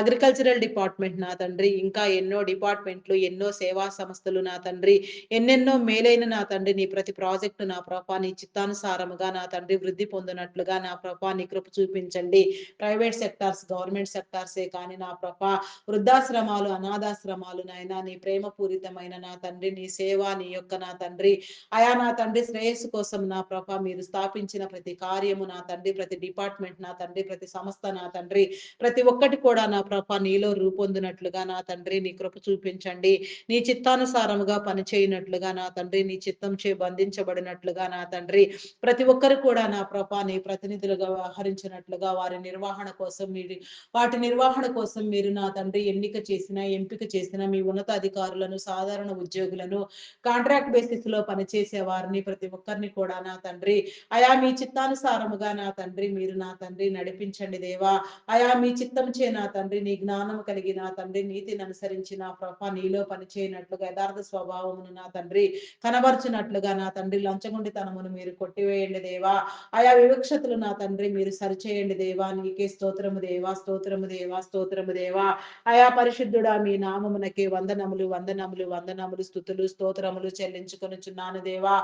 అగ్రికల్చరల్ డిపార్ట్మెంట్ నా తండ్రి, ఇంకా ఎన్నో డిపార్ట్మెంట్లు, ఎన్నో సేవా సంస్థలు నా తండ్రి, ఎన్నెన్నో మేలైన నా తండ్రి నీ ప్రతి ప్రాజెక్టు నా ప్రభ నీ చిత్తానుసారముగా నా తండ్రి వృద్ధి పొందినట్లుగా నా ప్రభ నీ కృప చూపించండి. ప్రైవేట్ సెక్టార్స్, గవర్నమెంట్ సెక్టార్సే కానీ నా ప్రభ వృద్ధాశ్రమాలు, అనాథాశ్రమాలు నాయన నీ ప్రేమపూరితమైన నా తండ్రి నీ సేవ నీ యొక్క నా తండ్రి అయా నా తండ్రి శ్రేయస్సు కోసం నా ప్రభ మీరు స్థాపించిన ప్రతి కార్యము నా తండ్రి, ప్రతి డిపార్ట్మెంట్ నా తండ్రి, ప్రతి సంస్థ నా తండ్రి, ప్రతి ఒక్కటి కూడా నా ప్రభ నీలో రూపొందినట్లుగా నా తండ్రి నీ కృప చూపించండి. నీ చిత్తానుసారముగా పనిచేయనట్లుగా నా తండ్రి, నీ చిత్తం చే బంధించబడినట్లుగా నా తండ్రి, ప్రతి ఒక్కరు కూడా నా ప్రభ నీ ప్రతినిధులుగా వ్యవహరించినట్లుగా వారి నిర్వహణ కోసం వాటి నిర్వహణ కోసం మీరు నా తండ్రి ఎన్నిక చేసిన, ఎంపిక చేసిన మీ ఉన్నత అధికారులను, సాధారణ ఉద్యోగులను, కాంట్రాక్ట్ బేసిస్ లో పనిచేసే వారిని ప్రతి ఒక్కరిని కూడా నా తండ్రి అయా మీ చిత్తానుసారముగా నా తండ్రి మీరు నా తండ్రి నడిపించండి దేవా. అయా మీ చిత్తం చే నా తండ్రి నీ జ్ఞానం కలిగి నా తండ్రి నీతిని అనుసరించి నా ప్రభ నీలో పనిచేయనట్లుగా యథార్థ స్వభావమును నా తండ్రి కనబర్చినట్లుగా నా తండ్రి లంచగొండితనమును మీరు కొట్టివేయండి దేవా. ఆయా వివక్షతలు నా తండ్రి మీరు సరిచేయండి దేవా. నీకే స్తోత్రము దేవా, స్తోత్రము దేవా, స్తోత్రము దేవా. అయా పరిశుద్ధుడా మీ నామమునకే వందనములు వందనములు వందనములు స్తుతులు స్తోత్రములు చెల్లించుకొనుచున్నాను దేవా.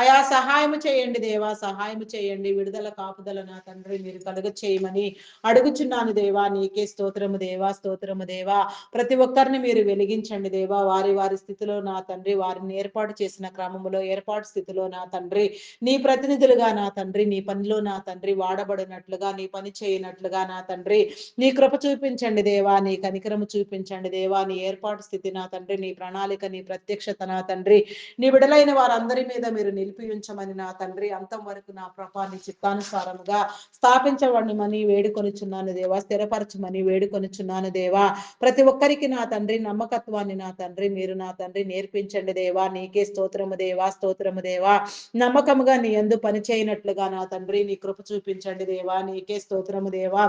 అయా సహాయము చేయండి దేవా, సహాయము చేయండి, విడుదల కాపుదల నా తండ్రి మీరు కలుగ చేయమని అడుగుచున్నాను దేవా. నీకే స్తోత్రము దేవా, స్తోత్రము దేవా. ప్రతి ఒక్కరిని మీరు వెలిగించండి దేవా. వారి వారి స్థితిలో నా తండ్రి వారిని ఏర్పాటు చేసిన క్రమములో ఏర్పాటు స్థితిలో నా తండ్రి నీ ప్రతినిధులుగా నా తండ్రి నీ పనిలో నా తండ్రి వాడబడినట్లుగా నీ పని చేయనట్లుగా నా తండ్రి నీ కృప చూపించండి దేవా. నీ కనికరము చూపించండి దేవా. నీ ఏర్పాటు స్థితి నా తండ్రి, నీ ప్రణాళిక, నీ ప్రత్యక్షత నా తండ్రి నీ విడలైన వారందరి మీద మీరు నిలిపి ఉంచమని నా తండ్రి అంతం వరకు నా ప్రభా నీ చిత్తానుసారముగా స్థాపించబడమని వేడుకొనుచున్నాను దేవా, స్థిరపరచమని వేడుకొనుచున్నాను దేవా. ప్రతి ఒక్కరికి నా తండ్రి నమ్మకత్వాన్ని నా తండ్రి మీరు నా తండ్రి నేర్పించండి దేవా. నీకే స్తోత్రము దేవా, స్తోత్రము దేవా. నమ్మకముగా నీ యందు పని చేయనట్లుగా నా తండ్రి నీ కృప చూపించండి దేవా. నీకే స్తోత్రము దేవా.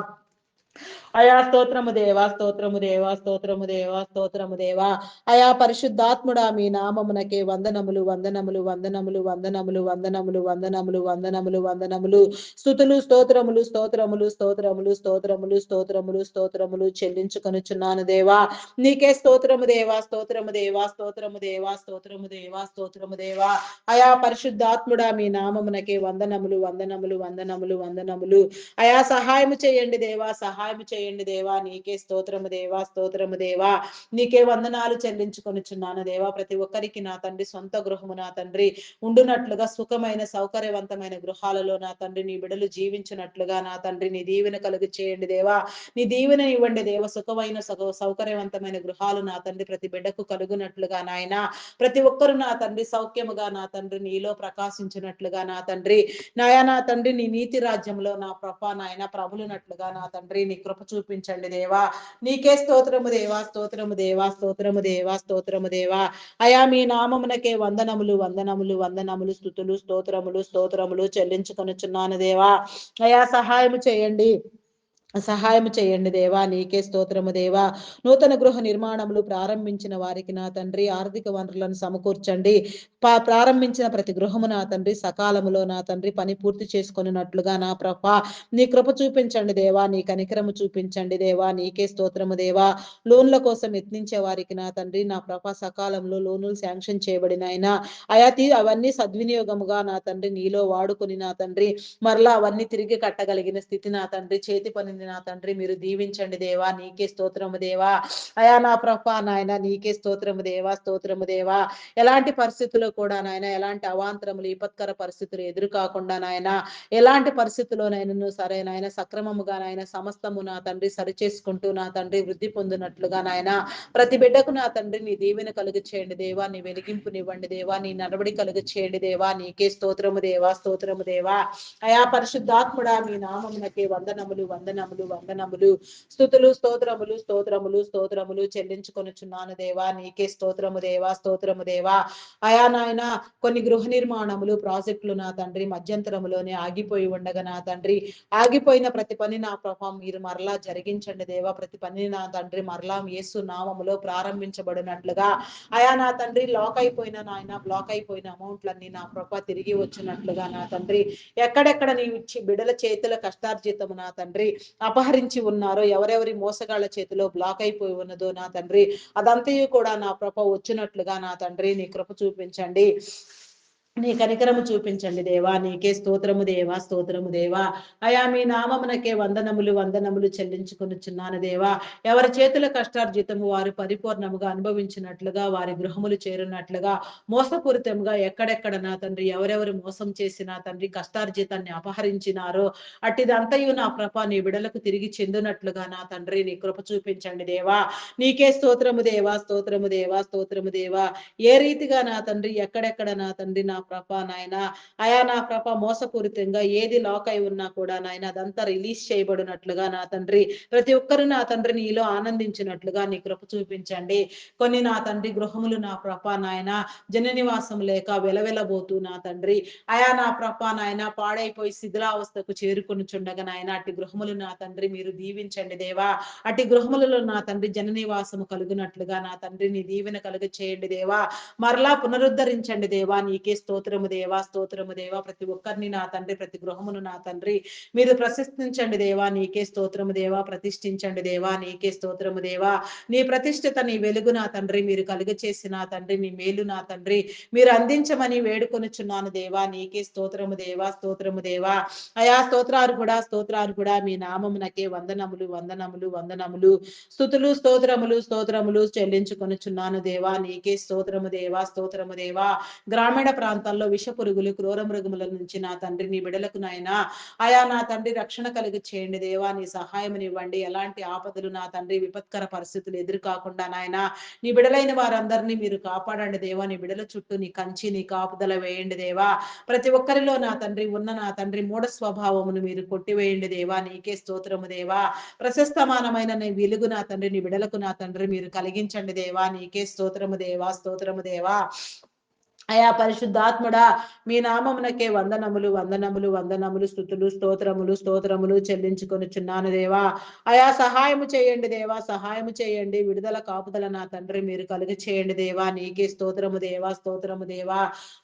అయా స్తోత్రము దేవా, స్తోత్రము దేవా, స్తోత్రము దేవా, స్తోత్రము దేవా. అయా పరిశుద్ధాత్ముడా మీ నామమునకే వందనములు, వందనములు, వందనములు, వందనములు, వందనములు, వందనములు, వందనములు, వందనములు. స్తుతులు, స్తోత్రములు, స్తోత్రములు, స్తోత్రములు, స్తోత్రములు, స్తోత్రములు, స్తోత్రములు చెల్లించుకొనుచున్నాను దేవా. నీకే స్తోత్రము దేవా, స్తోత్రము దేవా, స్తోత్రము దేవా, స్తోత్రము దేవా, స్తోత్రము దేవా. అయా పరిశుద్ధాత్ముడా మీ నామమునకే వందనములు, వందనములు, వందనములు, వందనములు. అయా సహాయము చేయండి దేవా, సహాయము చేయండి దేవా. నీకే స్తోత్రము దేవా, స్తోత్రము దేవా. నీకే వందనాలు చెల్లించుకొనుచున్నాను దేవా. ప్రతి ఒక్కరికి నా తండ్రి సొంత గృహము నా తండ్రి ఉండునట్లుగా సుఖమైన సౌకర్యవంతమైన గృహాలలో నా తండ్రి నీ బిడలు జీవించినట్లుగా నా తండ్రి నీ దీవెన కలుగు చేయండి దేవా. నీ దీవెన ఇవ్వండి దేవ. సుఖమైన సౌకర్యవంతమైన గృహాలు నా తండ్రి ప్రతి బిడ్డకు కలుగునట్లుగా నాయన. ప్రతి ఒక్కరు నా తండ్రి సౌఖ్యముగా నా తండ్రి నీలో ప్రకాశించినట్లుగా నా తండ్రి నా తండ్రి నీ నీతి రాజ్యంలో నా ప్రభా నాయన ప్రభులునట్లుగా నా తండ్రి నీ కృప చూపించండి దేవా. నీకే స్తోత్రము దేవా, స్తోత్రము దేవా, స్తోత్రము దేవా, స్తోత్రము దేవా. అయా మీ నామమునకే వందనములు, వందనములు, వందనములు, స్తుతులు, స్తోత్రములు, స్తోత్రములు చెల్లించుకొనుచున్నాను దేవా. అయా సహాయము చేయండి, సహాయము చేయండి దేవా. నీకే స్తోత్రము దేవా. నూతన గృహ నిర్మాణములు ప్రారంభించిన వారికి నా తండ్రి ఆర్థిక వనరులను సమకూర్చండి. ప్రారంభించిన ప్రతి గృహము నా తండ్రి సకాలములో నా తండ్రి పని పూర్తి చేసుకొనున్నట్లుగా నా ప్రభా నీ కృప చూపించండి దేవా. నీ కనికరము చూపించండి దేవా. నీకే స్తోత్రము దేవా. లోన్ల కోసం యత్నించే వారికి నా తండ్రి నా ప్రభా సకాలంలో లోనులు శాంక్షన్ చేయబడినైనా అవన్నీ సద్వినియోగముగా నా తండ్రి నీలో వాడుకొని నా తండ్రి మరలా అవన్నీ తిరిగి కట్టగలిగిన స్థితి నా తండ్రి చేతి పనిని నా తండ్రి మీరు దీవించండి దేవా. నీకే స్తోత్రము దేవా. అయా నా ప్రభా నాయన నీకే స్తోత్రము దేవా, స్తోత్రము దేవా. ఎలాంటి పరిస్థితుల్లో కూడా నాయన ఎలాంటి అవాంతరములు విపత్కర పరిస్థితులు ఎదురు కాకుండా నాయన ఎలాంటి పరిస్థితుల్లోనైనా సరే నాయన సక్రమముగా నాయన సమస్తము నా తండ్రి సరిచేసుకుంటూ నా తండ్రి వృద్ధి పొందినట్లుగా నాయన ప్రతి బిడ్డకు నా తండ్రి నీ దీవెన కలుగు చేయండి దేవా. నీ వెలిగింపునివ్వండి దేవా. నీ నడవడి కలుగు చేయండి దేవా. నీకే స్తోత్రము దేవా, స్తోత్రము దేవా. అయా పరిశుద్ధాత్ముడా మీ నామమునకే వందనములు, వందనములు, వందనములు. స్తుతులు, స్తోత్రములు, స్తోత్రములు, స్తోత్రములు చెల్లించుకొనుచున్నాను దేవా. నీకే స్తోత్రము దేవా, స్తోత్రము దేవా. అయా నాయన కొన్ని గృహ నిర్మాణములు ప్రాజెక్టులు నా తండ్రి మధ్యంతరములోనే ఆగిపోయి ఉండగా నా తండ్రి ఆగిపోయిన ప్రతి పని నా ప్రభావం మీరు మరలా జరిగించండి దేవా. ప్రతి పని నా తండ్రి మరలా యేసు నామములో ప్రారంభించబడినట్లుగా అయా నా తండ్రి బ్లాక్ అయిపోయిన అమౌంట్లన్నీ నా ప్రభా తిరిగి వచ్చినట్లుగా నా తండ్రి ఎక్కడెక్కడ నీవు ఇచ్చి బిడల చేతుల కష్టార్జితము నా తండ్రి అపహరించి ఉన్నారో ఎవరెవరి మోసగాళ్ల చేతిలో బ్లాక్ అయిపోయి ఉన్నదో నా తండ్రి అదంతయు కూడా నా ప్రభ వచ్చినట్లుగా నా తండ్రి నీ కృప చూపించండి. నీ కనికరము చూపించండి దేవా. నీకే స్తోత్రము దేవా, స్తోత్రము దేవా. అయా మీ నామమునకే వందనములు, వందనములు చెల్లించుకొనుచున్నాను దేవా. ఎవరి చేతుల కష్టార్జితము వారు పరిపూర్ణముగా అనుభవించినట్లుగా వారి గృహములు చేరున్నట్లుగా మోసపూరితంగా ఎక్కడెక్కడ నా తండ్రి ఎవరెవరు మోసం చేసి నా తండ్రి కష్టార్జితాన్ని అపహరించినారో అట్టిదంతయు నా ప్రభ నీ బిడలకు తిరిగి చెందునట్లుగా నా తండ్రి నీ కృప చూపించండి దేవా. నీకే స్తోత్రము దేవా, స్తోత్రము దేవా, స్తోత్రము దేవా. ఏ రీతిగా నా తండ్రి ఎక్కడెక్కడ నా తండ్రి నా ప్రభ నాయన అయా నా ప్రభ మోసపూరితంగా ఏది లాక్ అయి ఉన్నా కూడా నాయన అదంతా రిలీజ్ చేయబడినట్లుగా నా తండ్రి ప్రతి ఒక్కరు నా తండ్రి నీలో ఆనందించినట్లుగా నీ కృప చూపించండి. కొన్ని నా తండ్రి గృహములు నా ప్రభ నాయన జననివాసం లేక వెలవెలబోతూ నా తండ్రి అయా నా ప్రభ నాయన పాడైపోయి శిథిలావస్థకు చేరుకొనుచుండగా నాయన అట్టి గృహములు నా తండ్రి మీరు దీవించండి దేవా. అట్టి గృహములలో నా తండ్రి జననివాసము కలుగునట్లుగా నా తండ్రి నీ దీవెన కలుగు చేయండి దేవా. మరలా పునరుద్ధరించండి దేవా. నీకే స్తోత్రము దేవా, స్తోత్రము దేవా. ప్రతి ఒక్కరిని నా తండ్రి ప్రతి గృహమును నా తండ్రి మీరు ప్రతిష్ఠించండి దేవా. నీకే స్తోత్రము దేవా. ప్రతిష్ఠించండి దేవా. నీకే స్తోత్రము దేవా. నీ ప్రతిష్ఠిత నీ వెలుగు నా తండ్రి మీరు కలుగ చేసి నా తండ్రి నీ మేలు నా తండ్రి మీరు అందించమని వేడుకొనుచున్నాను దేవా. నీకే స్తోత్రము దేవా, స్తోత్రము దేవా. అయా స్తోత్రాలు కూడా మీ నామమునకే వందనములు, వందనములు, వందనములు. స్తుతులు, స్తోత్రములు, స్తోత్రములు చెల్లించుకొనుచున్నాను దేవా. నీకే స్తోత్రము దేవా, స్తోత్రము దేవా. గ్రామీణ ప్రాంతాల్లో ప్రాంతాల్లో విష పురుగులు, క్రూర మృగముల నుంచి నా తండ్రి నీ బిడలకు నాయన అయా నా తండ్రి రక్షణ కలుగు చేయండి దేవా, నీ సహాయమునివ్వండి. ఎలాంటి ఆపదలు నా తండ్రి విపత్కర పరిస్థితులు ఎదురు కాకుండా నాయన నీ బిడలైన వారందరినీ మీరు కాపాడండి దేవా. నీ బిడల చుట్టూ నీ కంచి నీ కాపుదల వేయండి దేవా. ప్రతి ఒక్కరిలో నా తండ్రి ఉన్న నా తండ్రి మూఢ స్వభావమును మీరు కొట్టివేయండి దేవా. నీకే స్తోత్రము దేవా. ప్రశస్తమానమైన నీ వెలుగు నా తండ్రి నీ బిడలకు నా తండ్రి మీరు కలిగించండి దేవా. నీకే స్తోత్రము దేవా, స్తోత్రము దేవా. అయా పరిశుద్ధాత్ముడా, మీ నామమునకే వందనములు వందనములు వందనములు స్తుతులు స్తోత్రములు స్తోత్రములు చెల్లించుకొనుచున్నాను దేవా. అయా సహాయము చేయండి దేవా, సహాయము చేయండి. విడుదల కాపుదల నా తండ్రి మీరు కలుగ చేయండి దేవా. నీకే స్తోత్రము దేవా, స్తోత్రము దేవా.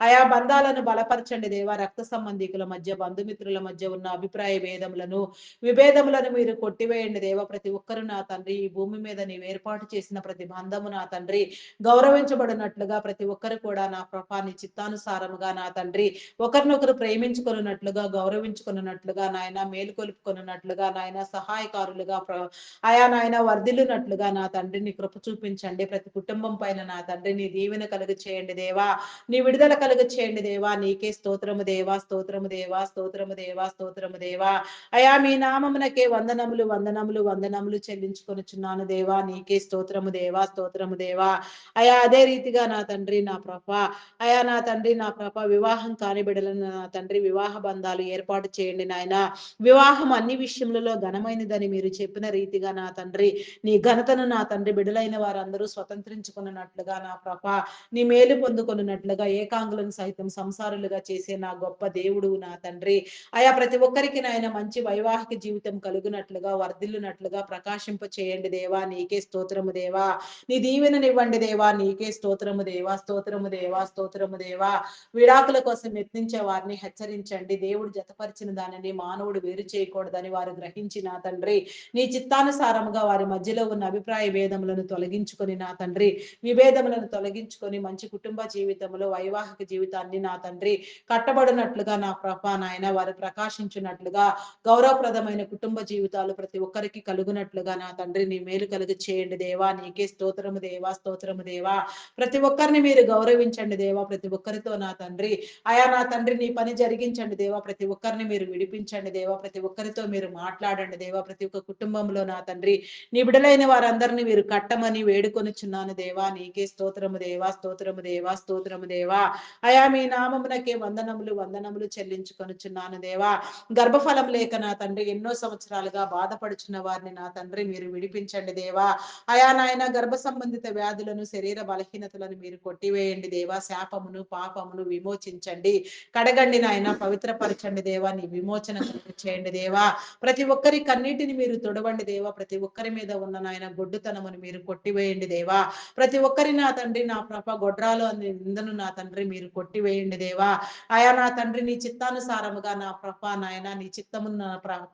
అయా బంధాలను బలపరచండి దేవా. రక్త సంబంధికుల మధ్య బంధుమిత్రుల మధ్య ఉన్న అభిప్రాయ భేదములను విభేదములను మీరు కొట్టివేయండి దేవా. ప్రతి ఒక్కరు నా తండ్రి ఈ భూమి మీద నీవు ఏర్పాటు చేసిన ప్రతి బంధము నా తండ్రి గౌరవించబడినట్లుగా ప్రతి ఒక్కరు కూడా నా ప్రభా నీ చిత్తానుసారముగా నా తండ్రి ఒకరినొకరు ప్రేమించుకొనున్నట్లుగా గౌరవించుకొనున్నట్లుగా నాయన మేలుకొలుపుకొనున్నట్లుగా నాయన సహాయకారులుగా ఆయా నాయన వర్ధిల్లునట్లుగా నా తండ్రి నీ కృప చూపించండి. ప్రతి కుటుంబం పైన నా తండ్రి నీ దీవెన కలుగు చేయండి దేవా. నీ విడుదల కలుగు చేయండి దేవా. నీకే స్తోత్రము దేవా, స్తోత్రము దేవా, స్తోత్రము దేవా, స్తోత్రము దేవా. అయా మీ నామమునకే వందనములు వందనములు వందనములు చెల్లించుకొనుచున్నాను దేవా. నీకే స్తోత్రము దేవా, స్తోత్రము దేవా. అయా అదే రీతిగా నా తండ్రి నా ప్రభా అయా నా తండ్రి నా ప్రభ వివాహం కాని బిడ్డలను నా తండ్రి వివాహ బంధాలు ఏర్పాటు చేయండి నాయన. వివాహం అన్ని విషయములలో ఘనమైనదని మీరు చెప్పిన రీతిగా నా తండ్రి నీ ఘనతను నా తండ్రి బిడ్డలైన వారందరూ స్వతంత్రించుకున్నట్లుగా నా ప్రభ నీ మేలు పొందుకొనున్నట్లుగా ఏకాంగులను సైతం సంసారులుగా చేసే నా గొప్ప దేవుడు నా తండ్రి. అయా ప్రతి ఒక్కరికి నాయన మంచి వైవాహిక జీవితం కలుగునట్లుగా వర్ధిల్లునట్లుగా ప్రకాశింప చేయండి దేవా. నీకే స్తోత్రము దేవా. నీ దీవెననివ్వండి దేవా. నీకే స్తోత్రము దేవా, స్తోత్రము దేవా, స్తోత్రము దేవా. విడాకుల కోసం యత్నించే వారిని హెచ్చరించండి. దేవుడు జతపరిచిన దానిని మానవుడు వేరు చేయకూడదని వారు గ్రహించి నా తండ్రి నీ చిత్తానుసారముగా వారి మధ్యలో ఉన్న అభిప్రాయ భేదములను తొలగించుకొని నా తండ్రి విభేదములను తొలగించుకొని మంచి కుటుంబ జీవితంలో వైవాహిక జీవితాన్ని నా తండ్రి కట్టబడినట్లుగా నా ప్రభా నాయన వారు ప్రకాశించున్నట్లుగా గౌరవప్రదమైన కుటుంబ జీవితాలు ప్రతి ఒక్కరికి కలుగునట్లుగా నా తండ్రి నీ మేలు కలుగు చేయండి దేవా. నీకే స్తోత్రము దేవా, స్తోత్రము దేవా. ప్రతి ఒక్కరిని మీరు గౌరవించండి దేవా. ప్రతి ఒక్కరితో నా తండ్రి అయా నా తండ్రి నీ పని జరిగించండి దేవా. ప్రతి ఒక్కరిని మీరు విడిపించండి దేవా. ప్రతి ఒక్కరితో మీరు మాట్లాడండి దేవా. ప్రతి ఒక్క కుటుంబంలో నా తండ్రి నీ బిడలైన వారందరినీ మీరు కట్టమని వేడుకొనుచున్నాను దేవా. నీకే స్తోత్రము దేవా, స్తోత్రము దేవా, స్తోత్రము దేవా. అయా మీ నామమునకే వందనములు వందనములు చెల్లించుకొనుచున్నాను దేవా. గర్భఫలం లేక నా తండ్రి ఎన్నో సంవత్సరాలుగా బాధపడుచున్న వారిని నా తండ్రి మీరు విడిపించండి దేవా. అయా నాయన గర్భ సంబంధిత వ్యాధులను శరీర బలహీనతలను మీరు కొట్టివేయండి దేవా. శాపమును పాపమును విమోచించండి. కడగండి నాయన, పవిత్రపరచండి దేవా. నీ విమోచన చేయండి దేవా. ప్రతి ఒక్కరి కన్నీటిని మీరు తొడవండి దేవా. ప్రతి ఒక్కరి మీద ఉన్న నాయన గొడ్డుతనమును మీరు కొట్టివేయండి దేవా. ప్రతి ఒక్కరి నా తండ్రి నా ప్రభ గొడ్రాలు అనే నిందను నా తండ్రి మీరు కొట్టివేయండి దేవా. ఆయా నా తండ్రి నీ చిత్తానుసారముగా నా ప్రభ నాయన నీ చిత్తము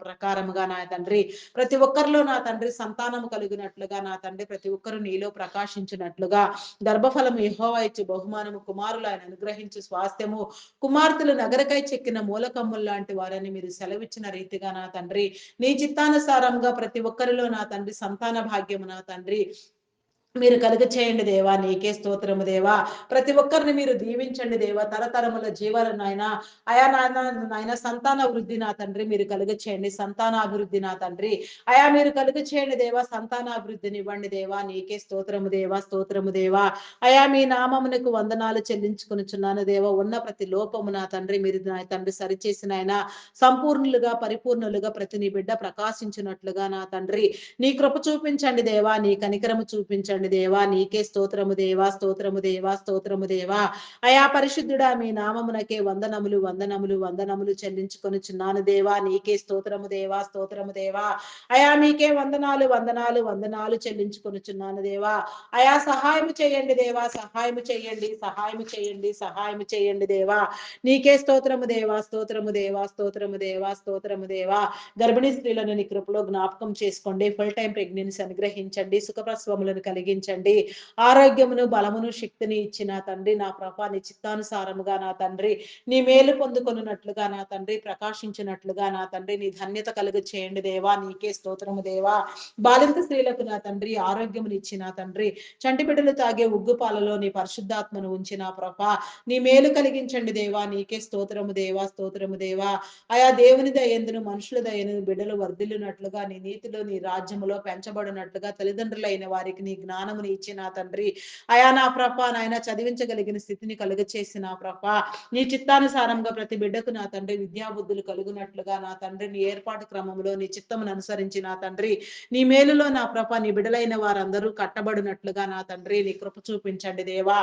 ప్రకారముగా నా తండ్రి ప్రతి ఒక్కరిలో నా తండ్రి సంతానము కలిగినట్లుగా నా తండ్రి ప్రతి ఒక్కరు నీలో ప్రకాశించినట్లుగా గర్భఫలము యెహోవా ఇచ్చు బహుమానము కుమారులు ఆయన అనుగ్రహించు స్వాస్థ్యము కుమార్తెలు నగరకై చెక్కిన మూలకమ్ములు లాంటి వారని మీరు సెలవిచ్చిన రీతిగా నా తండ్రి నీ చిత్తానుసారంగా ప్రతి ఒక్కరిలో నా తండ్రి సంతాన భాగ్యము నా తండ్రి మీరు కలుగ చేయండి దేవా. నీకే స్తోత్రము దేవా. ప్రతి ఒక్కరిని మీరు దీవించండి దేవా. తరతరముల జీవాలు నాయన అయా నాయన సంతాన వృద్ధి నా తండ్రి మీరు కలుగ చేయండి. సంతానాభివృద్ధి నా తండ్రి అయా మీరు కలుగ చేయండి దేవా. సంతానాభివృద్ధిని ఇవ్వండి దేవా. నీకే స్తోత్రము దేవా, స్తోత్రము దేవా. అయా మీ నామమునకు వందనాలు చెల్లించుకొనుచున్నాను దేవా. ఉన్న ప్రతి లోపము నా తండ్రి మీరు నా తండ్రి సరిచేసిన ఆయన సంపూర్ణులుగా పరిపూర్ణులుగా ప్రతి నీ బిడ్డ ప్రకాశించినట్లుగా నా తండ్రి నీ కృప చూపించండి దేవా. నీ కనికరము చూపించండి దేవా. నీకే స్తోత్రము దేవా, స్తోత్రము దేవా, స్తోత్రము దేవా. అయా పరిశుద్ధుడా మీ నామమునకే వందనములు వందనములు వందనములు చెల్లించుకొనుచున్నాను దేవా. నీకే స్తోత్రము దేవా, స్తోత్రము దేవా. అయా మీకే వందనాలు వందనాలు వందనాలు చెల్లించుకొనుచున్నాను దేవా. అయా సహాయము చేయండి దేవా. సహాయము చేయండి, సహాయము చేయండి, సహాయము చేయండి దేవా. నీకే స్తోత్రము దేవా, స్తోత్రము దేవా, స్తోత్రము దేవా, స్తోత్రము దేవా. గర్భిణీ స్త్రీలను నీ కృపలో జ్ఞాపకం చేసుకోండి. ఫుల్ టైం ప్రెగ్నెన్సీ అనుగ్రహించండి. సుఖప్రసవములను కలిగి కలిగించండి. ఆరోగ్యమును, బలమును, శక్తిని ఇచ్చి నా తండ్రి నా ప్రభ నీ చిత్తానుసారముగా నా తండ్రి నీ మేలు పొందుకొనున్నట్లుగా నా తండ్రి ప్రకాశించినట్లుగా నా తండ్రి నీ ధన్యత కలుగు చేయండి దేవా. నీకే స్తోత్రము దేవా. బాలింత స్త్రీలకు నా తండ్రి ఆరోగ్యమునిచ్చి నా తండ్రి చంటి బిడ్డలు తాగే ఉగ్గు పాలలో నీ పరిశుద్ధాత్మను ఉంచి నా ప్రభ నీ మేలు కలిగించండి దేవా. నీకే స్తోత్రము దేవా, స్తోత్రము దేవా. ఆయా దేవుని దయందును మనుషుల దయను బిడ్డలు వర్ధిల్లునట్లుగా నీ నీతిలో నీ రాజ్యములో పెంచబడినట్లుగా తల్లిదండ్రులైన వారికి నీ జ్ఞానముని ఇచ్చి నా తండ్రి అయా నా ప్రభ నాయన చదివించగలిగిన స్థితిని కలుగచేసి నా ప్రభ నీ చిత్తానుసారంగా ప్రతి బిడ్డకు నా తండ్రి విద్యాబుద్ధులు కలుగునట్లుగా నా తండ్రి నీ ఏర్పాటు క్రమంలో నీ చిత్తమును అనుసరించి నా తండ్రి నీ మేలులో నా ప్రభ నీ బిడలైన వారందరూ కట్టబడినట్లుగా నా తండ్రి నీ కృప చూపించండి దేవా.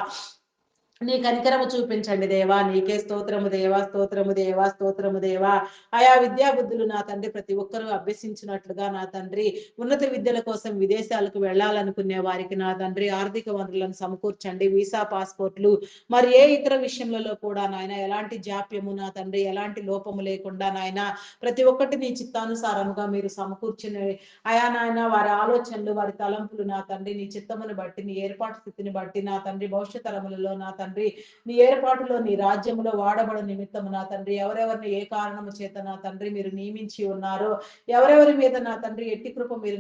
నీ కనికరము చూపించండి దేవా. నీకే స్తోత్రము దేవా, స్తోత్రము దేవా, స్తోత్రము దేవా. ఆయా విద్యా బుద్ధులు నా తండ్రి ప్రతి ఒక్కరూ అభ్యసించినట్లుగా నా తండ్రి ఉన్నత విద్యల కోసం విదేశాలకు వెళ్ళాలనుకునే వారికి నా తండ్రి ఆర్థిక వనరులను సమకూర్చండి. వీసా పాస్పోర్ట్లు మరి ఏ ఇతర విషయములలో కూడా నాయన ఎలాంటి జాప్యము నా తండ్రి ఎలాంటి లోపము లేకుండా నాయన ప్రతి ఒక్కటి నీ చిత్తానుసారముగా మీరు సమకూర్చిన అయా నాయన వారి ఆలోచనలు వారి తలంపులు నా తండ్రి నీ చిత్తమును బట్టి నీ ఏర్పాటు స్థితిని బట్టి నా తండ్రి భవిష్యత్ తరములలో నా తండ్రి నీ ఏర్పాటులో నీ రాజ్యములో వాడబడ నిమిత్తము నా తండ్రి ఎవరెవరిని ఏ కారణము చేత నా తండ్రి మీరు నియమించి ఉన్నారో ఎవరెవరి మీద నా తండ్రి ఎట్టి కృప మీరు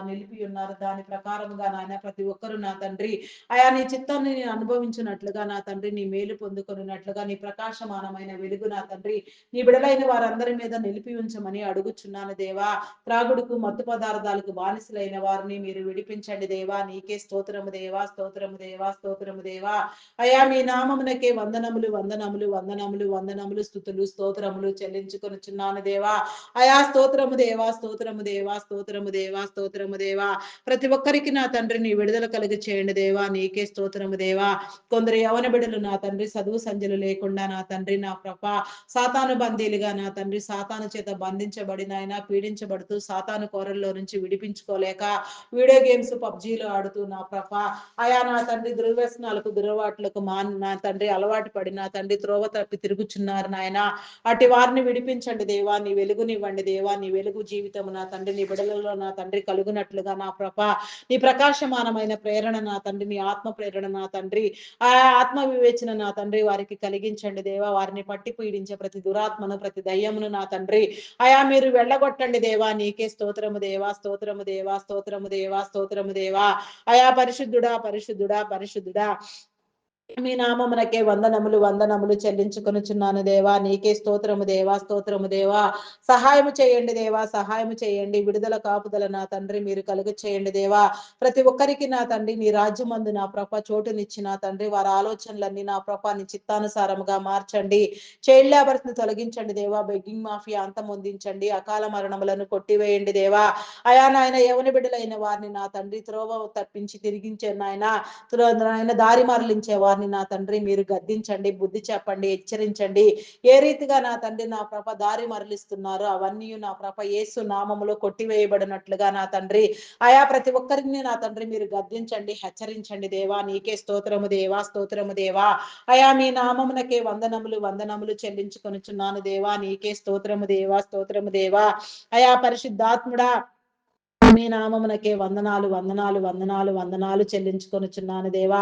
నిలిపి ఉన్నారు దాని ప్రకారముగా నాయన ప్రతి ఒక్కరు నా తండ్రి ఆయా నీ చిత్తాన్ని నేను అనుభవించినట్లుగా నా తండ్రి నీ మేలు పొందుకున్నట్లుగా నీ ప్రకాశమానమైన వెలుగు నా తండ్రి నీ బిడలైన వారందరి మీద నిలిపి ఉంచమని అడుగుచున్నాను దేవా. త్రాగుడుకు మత్తు పదార్థాలకు బానిసలైన వారిని మీరు విడిపించండి దేవా. నీకే స్తోత్రము దేవా, స్తోత్రము దేవా, స్తోత్రము దేవా. అయా మీ నామమునకే వందనములు వందనములు వందనములు వందనములు స్తుతులు స్తోత్రములు చెల్లించుకొనుచున్నాను దేవా. అయా స్తోత్రము దేవా, స్తోత్రము దేవా, స్తోత్రము దేవా, స్తోత్రము దేవా. ప్రతి ఒక్కరికి నా తండ్రి నీ విడుదల కలిగి చేయండి దేవా. నీకే స్తోత్రము దేవా. కొందరు యవన బిడ్డలు నా తండ్రి చదువు సంధ్యలు లేకుండా నా తండ్రి నా ప్రభ సాతాను బందీలుగా నా తండ్రి సాతాను చేత బంధించబడిన ఆయన పీడించబడుతూ సాతాను కోరల్లో నుంచి విడిపించుకోలేక వీడియో గేమ్స్ పబ్జీలు ఆడుతూ నా ప్రభ అయా నా తండ్రి దుర్వ్యసనాలకు దురవాట్లకు నా తండ్రి అలవాటు పడి నా తండ్రి త్రోవ తప్పి తిరుగుచున్నారు నాయన. అటు వారిని విడిపించండి దేవా. నీ వెలుగునివ్వండి దేవా. నీ వెలుగు జీవితం నా తండ్రి నీ బిడలలో నా తండ్రి కలుగునట్లుగా నా ప్రభ నీ ప్రకాశమానమైన ప్రేరణ నా తండ్రి నీ ఆత్మ ప్రేరణ నా తండ్రి ఆ ఆత్మ వివేచన నా తండ్రి వారికి కలిగించండి దేవా. వారిని పట్టి పీడించే ప్రతి దురాత్మను ప్రతి దయ్యమును నా తండ్రి అయా మీరు వెళ్ళగొట్టండి దేవా. నీకే స్తోత్రము దేవా, స్తోత్రము దేవా, స్తోత్రము దేవా, స్తోత్రము దేవా. అయా పరిశుద్ధుడా, పరిశుద్ధుడా, పరిశుద్ధుడా. మీ నామమునకే వందనములు వందనములు చెల్లించుకొనుచున్నాను దేవా. నీకే స్తోత్రము దేవా, స్తోత్రము దేవా. సహాయము చేయండి దేవా, సహాయము చేయండి. విడుదల కాపుదల నా తండ్రి మీరు కలుగు చేయండి దేవా. ప్రతి ఒక్కరికి నా తండ్రి నీ రాజ్యమందు నా ప్రభ చోటునిచ్చి నా తండ్రి వారి ఆలోచనలన్నీ నా ప్రభ నీ చిత్తానుసారముగా మార్చండి. చైల్డ్ లేబర్స్ ని తొలగించండి దేవా. బెగ్గింగ్ మాఫియా అంతమొందించండి. అకాల మరణములను కొట్టివేయండి దేవా. అయా నాయన యవన బిడ్డలైన వారిని నా తండ్రి త్రోవ తప్పించి తిరిగించే నాయన నాయన దారి మరలించే వారిని నా తండ్రి మీరు గద్దించండి, బుద్ధి చెప్పండి, హెచ్చరించండి. ఏ రీతిగా నా తండ్రి నా ప్రభ దారి మరలిస్తున్నారో అవన్నీ నా ప్రభ యేసు నామములో కొట్టివేయబడినట్లుగా నా తండ్రి ఆయా ప్రతి ఒక్కరిని నా తండ్రి మీరు గద్దించండి, హెచ్చరించండి దేవా. నీకే స్తోత్రము దేవా, స్తోత్రము దేవా. అయా మీ నామమునకే వందనములు వందనములు చెల్లించుకొనుచున్నాను దేవా. నీకే స్తోత్రము దేవా, స్తోత్రము దేవా. అయా పరిశుద్ధాత్ముడా మీ నామమునకే వందనాలు వందనాలు వందనాలు వందనాలు చెల్లించుకొనుచున్నాను దేవా.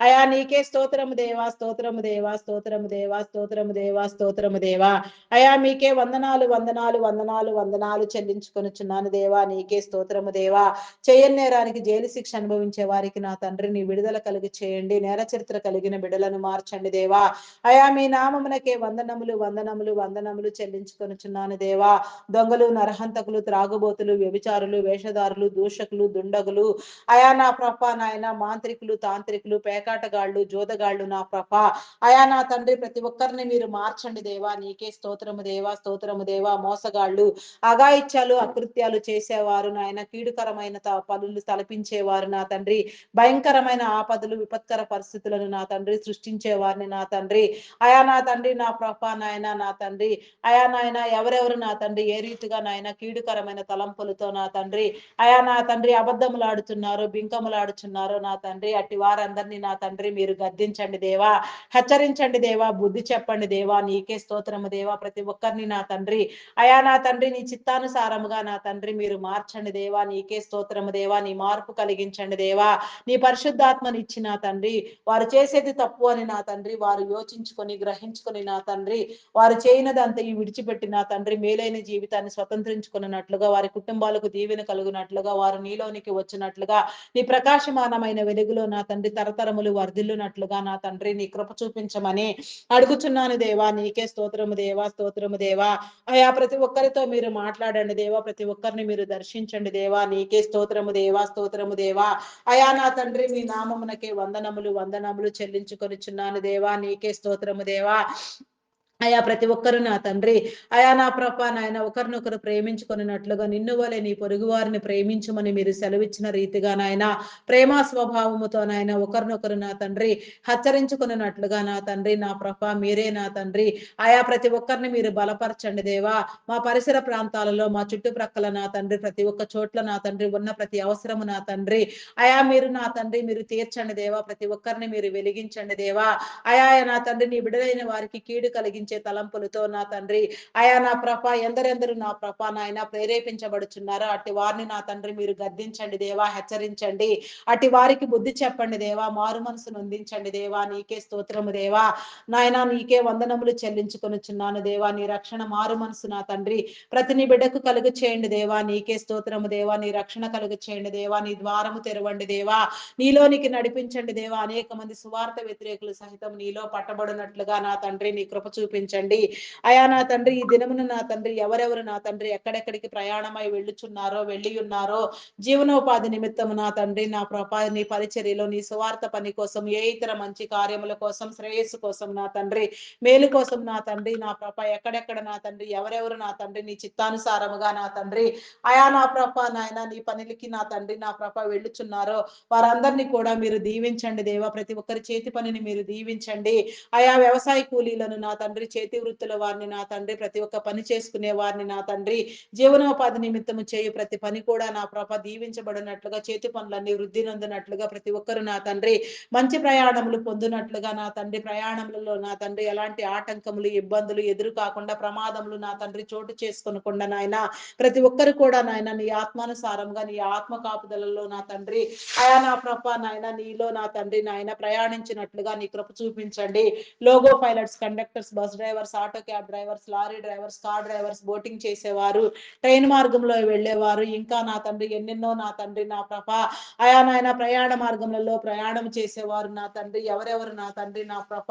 అయా నీకే స్తోత్రము దేవా, స్తోత్రము దేవా, స్తోత్రము దేవా, స్తోత్రము దేవా, స్తోత్రము దేవా. అయా మీకే వందనాలు వందనాలు వందనాలు వందనాలు చెల్లించుకొనుచున్నాను దేవా. నీకే స్తోత్రము దేవా. చేయని నేరానికి జైలు శిక్ష అనుభవించే వారికి నా తండ్రిని విడుదల కలిగి చేయండి. నేర చరిత్ర కలిగిన బిడలను మార్చండి దేవా. అయా మీ నామమునకే వందనములు వందనములు వందనములు చెల్లించుకొనుచున్నాను దేవా. దొంగలు నరహంతకులు త్రాగుబోతులు వ్యభిచారులు వేషధారులు దూషకులు దుండగులు అయా నా ప్రభ నాయన మాంత్రికులు తాంత్రికులు పేకాటగాళ్ళు జోదగాళ్ళు నా ప్రభ అయా నా తండ్రి ప్రతి ఒక్కరిని మీరు మార్చండి దేవా. నీకే స్తోత్రము దేవా, స్తోత్రము దేవా. మోసగాళ్ళు అఘాయిత్యాలు అకృత్యాలు చేసేవారు నాయన కీడుకరమైన పనులు తలపించేవారు నా తండ్రి భయంకరమైన ఆపదలు విపత్కర పరిస్థితులను నా తండ్రి సృష్టించే వారిని నా తండ్రి అయా నా తండ్రి నా ప్రభ నాయన నా తండ్రి అయా నాయన ఎవరెవరు నా తండ్రి ఏ రీతిగా నాయన కీడుకరమైన తలంపులతో నా తండ్రి అయా నా తండ్రి అబద్ధములాడుతున్నారు, బింకములాడుచున్నారు నా తండ్రి, అట్టి వారందరినీ నా తండ్రి మీరు గద్దించండి దేవా, హెచ్చరించండి దేవా, బుద్ధి చెప్పండి దేవా. నీకే స్తోత్రము దేవా. ప్రతి ఒక్కరిని నా తండ్రి అయా నా తండ్రి నీ చిత్తానుసారముగా నా తండ్రి మీరు మార్చండి దేవా. నీకే స్తోత్రము దేవా. నీ మార్పు కలిగించండి దేవా. నీ పరిశుద్ధాత్మనిచ్చి నా తండ్రి వారు చేసేది తప్పు అని నా తండ్రి వారు యోచించుకొని గ్రహించుకొని నా తండ్రి వారు చేయనదంతా ఈ విడిచిపెట్టి నా తండ్రి మేలైన జీవితాన్ని స్వతంత్రించుకున్నట్లుగా, వారి కుటుంబాలకు దీవెన కలుగునట్లుగా, వారు నీలోనికి వచ్చినట్లుగా, నీ ప్రకాశమానమైన వెలుగులో నా తండ్రి తరతరములు వర్ధిల్లునట్లుగా నా తండ్రి నీ కృప చూపించమని అడుగుచున్నాను దేవా. నీకే స్తోత్రము దేవా, స్తోత్రము దేవా. అయా ప్రతి ఒక్కరితో మీరు మాట్లాడండి దేవా. ప్రతి ఒక్కరిని మీరు దర్శించండి దేవా. నీకే స్తోత్రము దేవా, స్తోత్రము దేవా. అయా నా తండ్రి మీ నామమునకే వందనములు వందనములు చెల్లించుకొనిచున్నాను దేవా. నీకే స్తోత్రము దేవా. అయా ప్రతి ఒక్కరు నా తండ్రి అయా నా ప్రభ నాయన ఒకరినొకరు ప్రేమించుకున్నట్లుగా నిన్ను వలె నీ పొరుగు వారిని ప్రేమించమని మీరు సెలవిచ్చిన రీతిగా నాయన ప్రేమ స్వభావముతో నాయన ఒకరినొకరు నా తండ్రి హెచ్చరించుకున్నట్లుగా నా తండ్రి నా ప్రభ మీరే నా తండ్రి ఆయా ప్రతి ఒక్కరిని మీరు బలపరచండి దేవా. మా పరిసర ప్రాంతాలలో మా చుట్టుప్రక్కల నా తండ్రి ప్రతి ఒక్క చోట్ల నా తండ్రి ఉన్న ప్రతి అవసరము నా తండ్రి అయా మీరు నా తండ్రి మీరు తీర్చండి దేవా. ప్రతి ఒక్కరిని మీరు వెలిగించండి దేవా. అయా నా తండ్రి నీ బిడ్డలైన వారికి కీడు కలిగించే తలంపులతో నా తండ్రి అయా నా ప్రభ ఎందరెందరు నా ప్రభ నాయన ప్రేరేపించబడుచున్నారో అట్టి వారిని నా తండ్రి మీరు గద్దించండి దేవా, హెచ్చరించండి. అట్టి వారికి బుద్ధి చెప్పండి దేవా. మారు మనసు నొందించండి దేవా. నీకే స్తోత్రము దేవా. నాయన నీకే వందనములు చెల్లించుకొనుచున్నాను దేవా. నీ రక్షణ మారు మనసు నా తండ్రి ప్రతి నీ బిడ్డకు కలుగు చేయండి దేవా. నీకే స్తోత్రము దేవా. నీ రక్షణ కలుగు చేయండి దేవా. నీ ద్వారము తెరవండి దేవా. నీలోనికి నడిపించండి దేవా. అనేక మంది సువార్త వ్యతిరేకులు సహితం నీలో పట్టబడినట్లుగా నా తండ్రి నీ కృప చూపించండి. అయా నా తండ్రి ఈ దినమున నా తండ్రి ఎవరెవరు నా తండ్రి ఎక్కడెక్కడికి ప్రయాణమై వెళ్ళుచున్నారో వెళ్ళి ఉన్నారో జీవనోపాధి నిమిత్తము నా తండ్రి నా ప్రభా నీ పరిచర్యలో నీ సువార్త పని కోసం ఏ ఇతర మంచి కార్యముల కోసం శ్రేయస్సు కోసం నా తండ్రి మేలు కోసం నా తండ్రి నా ప్రభ ఎక్కడెక్కడ నా తండ్రి ఎవరెవరు నా తండ్రి నీ చిత్తానుసారముగా నా తండ్రి అయా నా ప్రభ నాయన నీ పనులకి నా తండ్రి నా ప్రభ వెళ్ళుచున్నారో వారందరినీ కూడా మీరు దీవించండి దేవా. ప్రతి ఒక్కరి చేతి పనిని మీరు దీవించండి. ఆయా వ్యవసాయ కూలీలను నా తండ్రి చేతి వృత్తుల వారిని నా తండ్రి ప్రతి ఒక్క పని చేసుకునే వారిని నా తండ్రి జీవనోపాధి నిమిత్తము చేయు ప్రతి పని కూడా నా ప్రభ దీవించబడినట్లుగా చేతి పనులన్నీ వృద్ధి నందినట్లుగా ప్రతి ఒక్కరు నా తండ్రి మంచి ప్రయాణములు పొందినట్లుగా నా తండ్రి ప్రయాణములలో నా తండ్రి ఎలాంటి ఆటంకములు ఇబ్బందులు ఎదురు కాకుండా ప్రమాదములు నా తండ్రి చోటు చేసుకొనకుండా నాయన ప్రతి ఒక్కరు కూడా నాయన నీ ఆత్మానుసారంగా నీ ఆత్మ కాపుదలలో నా తండ్రి అయా నా ప్రభ నాయన నీలో నా తండ్రి నాయన ప్రయాణించినట్లుగా నీ కృప చూపించండి. Logo pilots, conductors, bus drivers, auto cab drivers, lorry drivers, car drivers, boating చేసేవారు, ట్రైన్ మార్గంలో వెళ్ళేవారు, ఇంకా నా తండ్రి ఎన్నెన్నో నా తండ్రి నా ప్రభ అయా నాయన ప్రయాణ మార్గములలో ప్రయాణం చేసేవారు నా తండ్రి ఎవరెవరు నా తండ్రి నా ప్రభ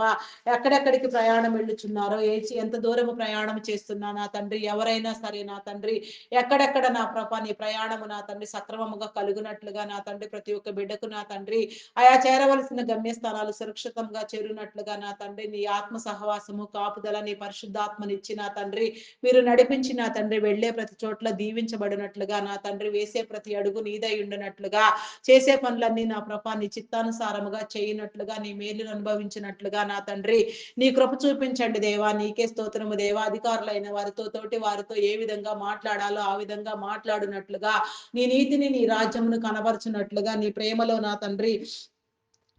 ఎక్కడెక్కడికి ప్రయాణం వెళ్ళుచున్నారో ఎంత దూరము ప్రయాణం చేస్తున్నా నా తండ్రి ఎవరైనా సరే నా తండ్రి ఎక్కడెక్కడ నా ప్రభ నీ ప్రయాణము నా తండ్రి సక్రమముగా కలుగునట్లుగా నా తండ్రి ప్రతి ఒక్క బిడ్డకు నా తండ్రి ఆయా చేరవలసిన గమ్యస్థానాలు సురక్షితంగా చేరునట్లుగా నా తండ్రి నీ ఆత్మ సహవాసము కాపుదల నీ పరిశుద్ధాత్మనిచ్చి నా తండ్రి మీరు నడిపించి నా తండ్రి వెళ్లే ప్రతి చోట్ల దీవించబడినట్లుగా నా తండ్రి వేసే ప్రతి అడుగు నీదై ఉండినట్లుగా చేసే పనులన్నీ నా ప్రభా నీ చిత్తానుసారముగా చేయనట్లుగా నీ మేలును అనుభవించినట్లుగా నా తండ్రి నీ కృప చూపించండి దేవా. నీకే స్తోత్రము దేవా. అధికారులైన వారితో తోటి వారితో ఏ విధంగా మాట్లాడాలో ఆ విధంగా మాట్లాడినట్లుగా నీ నీతిని నీ రాజ్యమును కనబరుచున్నట్లుగా నీ ప్రేమలో నా తండ్రి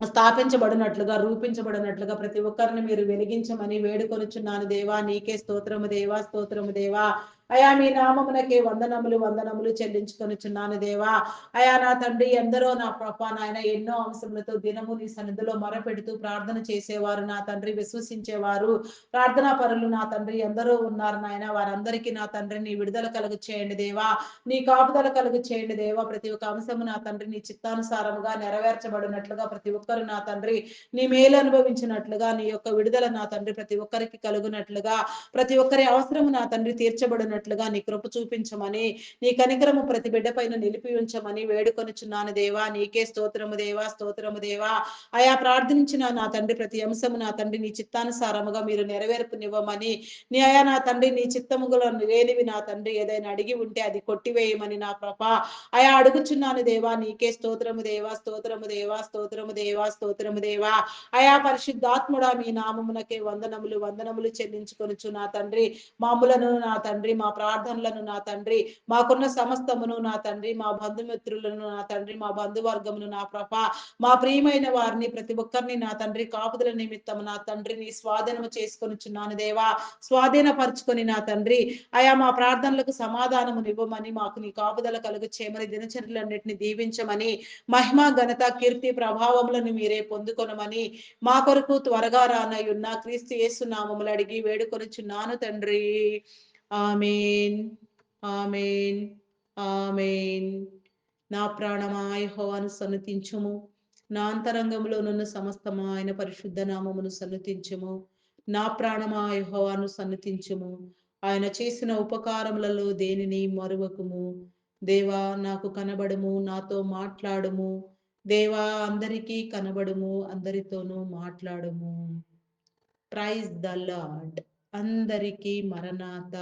స్థాపించబడినట్లుగా రూపించబడినట్లుగా ప్రతి ఒక్కరిని మీరు వెలిగించమని వేడుకొనుచున్నాను దేవా. నీకే స్తోత్రము దేవా, స్తోత్రము దేవా. అయా మీ నామమునకే వందనములు వందనములు చెల్లించుకొనుచున్నాను దేవా. అయా నా తండ్రి ఎందరో నా ప్రభా నాయన ఎన్నో అంశములతో దినము నీ సన్నిధిలో మొరపెడుతూ ప్రార్థన చేసేవారు నా తండ్రి విశ్వసించేవారు ప్రార్థనా పరులు నా తండ్రి ఎందరో ఉన్నారు నాయన వారందరికీ నా తండ్రి నీ విడుదల కలుగు చేయండి దేవా. నీ కాపుదల కలుగు చేయండి దేవా. ప్రతి ఒక్క అంశము నా తండ్రి నీ చిత్తానుసారముగా నెరవేర్చబడినట్లుగా ప్రతి ఒక్కరు నా తండ్రి నీ మేలు అనుభవించినట్లుగా నీ యొక్క విడుదల నా తండ్రి ప్రతి ఒక్కరికి కలుగునట్లుగా ప్రతి ఒక్కరి అవసరము నా తండ్రి తీర్చబడినట్లుగా నీ కృప చూపించమని నీ కనికరము ప్రతి బిడ్డ పైన నిలిపి ఉంచమని వేడుకొనుచున్నాను దేవా. నీకే స్తోత్రము దేవా, స్తోత్రము దేవా. ఆయా ప్రార్థించిన నా తండ్రి ప్రతి అంశము నా తండ్రి నీ చిత్తానుసారముగా మీరు నెరవేర్పునివ్వమని నీ అయా నా తండ్రి నీ చిత్తములో లేనివి నా తండ్రి ఏదైనా అడిగి ఉంటే అది కొట్టివేయమని నా ప్రభ అయా అడుగుచున్నాను దేవా. నీకే స్తోత్రము దేవా, స్తోత్రము దేవా, స్తోత్రము దేవా, స్తోత్రము దేవా. అయా పరిశుద్ధాత్ముడా మీ నామమునకే వందనములు వందనములు చెల్లించుకొనుచు నా తండ్రి మాములను నా తండ్రి మా ప్రార్థనలను నా తండ్రి, మాకున్న సమస్తమును నా తండ్రి, మా బంధుమిత్రులను నా తండ్రి, మా బంధువర్గమును నా ప్రభ, మా ప్రియమైన వారిని ప్రతి ఒక్కరిని నా తండ్రి కాపుదల నిమిత్తం నా తండ్రి నీ స్వాధీనము చేసుకొనుచున్నాను దేవా. స్వాధీనపరుచుకొని నా తండ్రి అయా మా ప్రార్థనలకు సమాధానమునివ్వమని, మాకు నీ కాపుదల కలుగు చేయమని, దినచర్యలన్నిటిని దీవించమని, మహిమ ఘనత కీర్తి ప్రభావములను మీరే పొందుకొనమని, మా కొరకు త్వరగా రానయ్యున్న క్రీస్తు యేసు నామములు అడిగి వేడుకొనుచున్నాను తండ్రి. ఆమేన్, ఆమేన్, ఆమేన్. నా ప్రాణమా యెహోవాను సన్నుతించుము, నా అంతరంగంలో నున్న సమస్తమా ఆయన పరిశుద్ధ నామమును సన్నుతించుము. నా ప్రాణమా యెహోవాను సన్నుతించుము, ఆయన చేసిన ఉపకారములలో దేనిని మరువకుము. దేవా నాకు కనబడుము, నాతో మాట్లాడుము. దేవా అందరికీ కనబడుము, అందరితోనూ మాట్లాడుము. Praise the lord. అందరికీ మరణాత.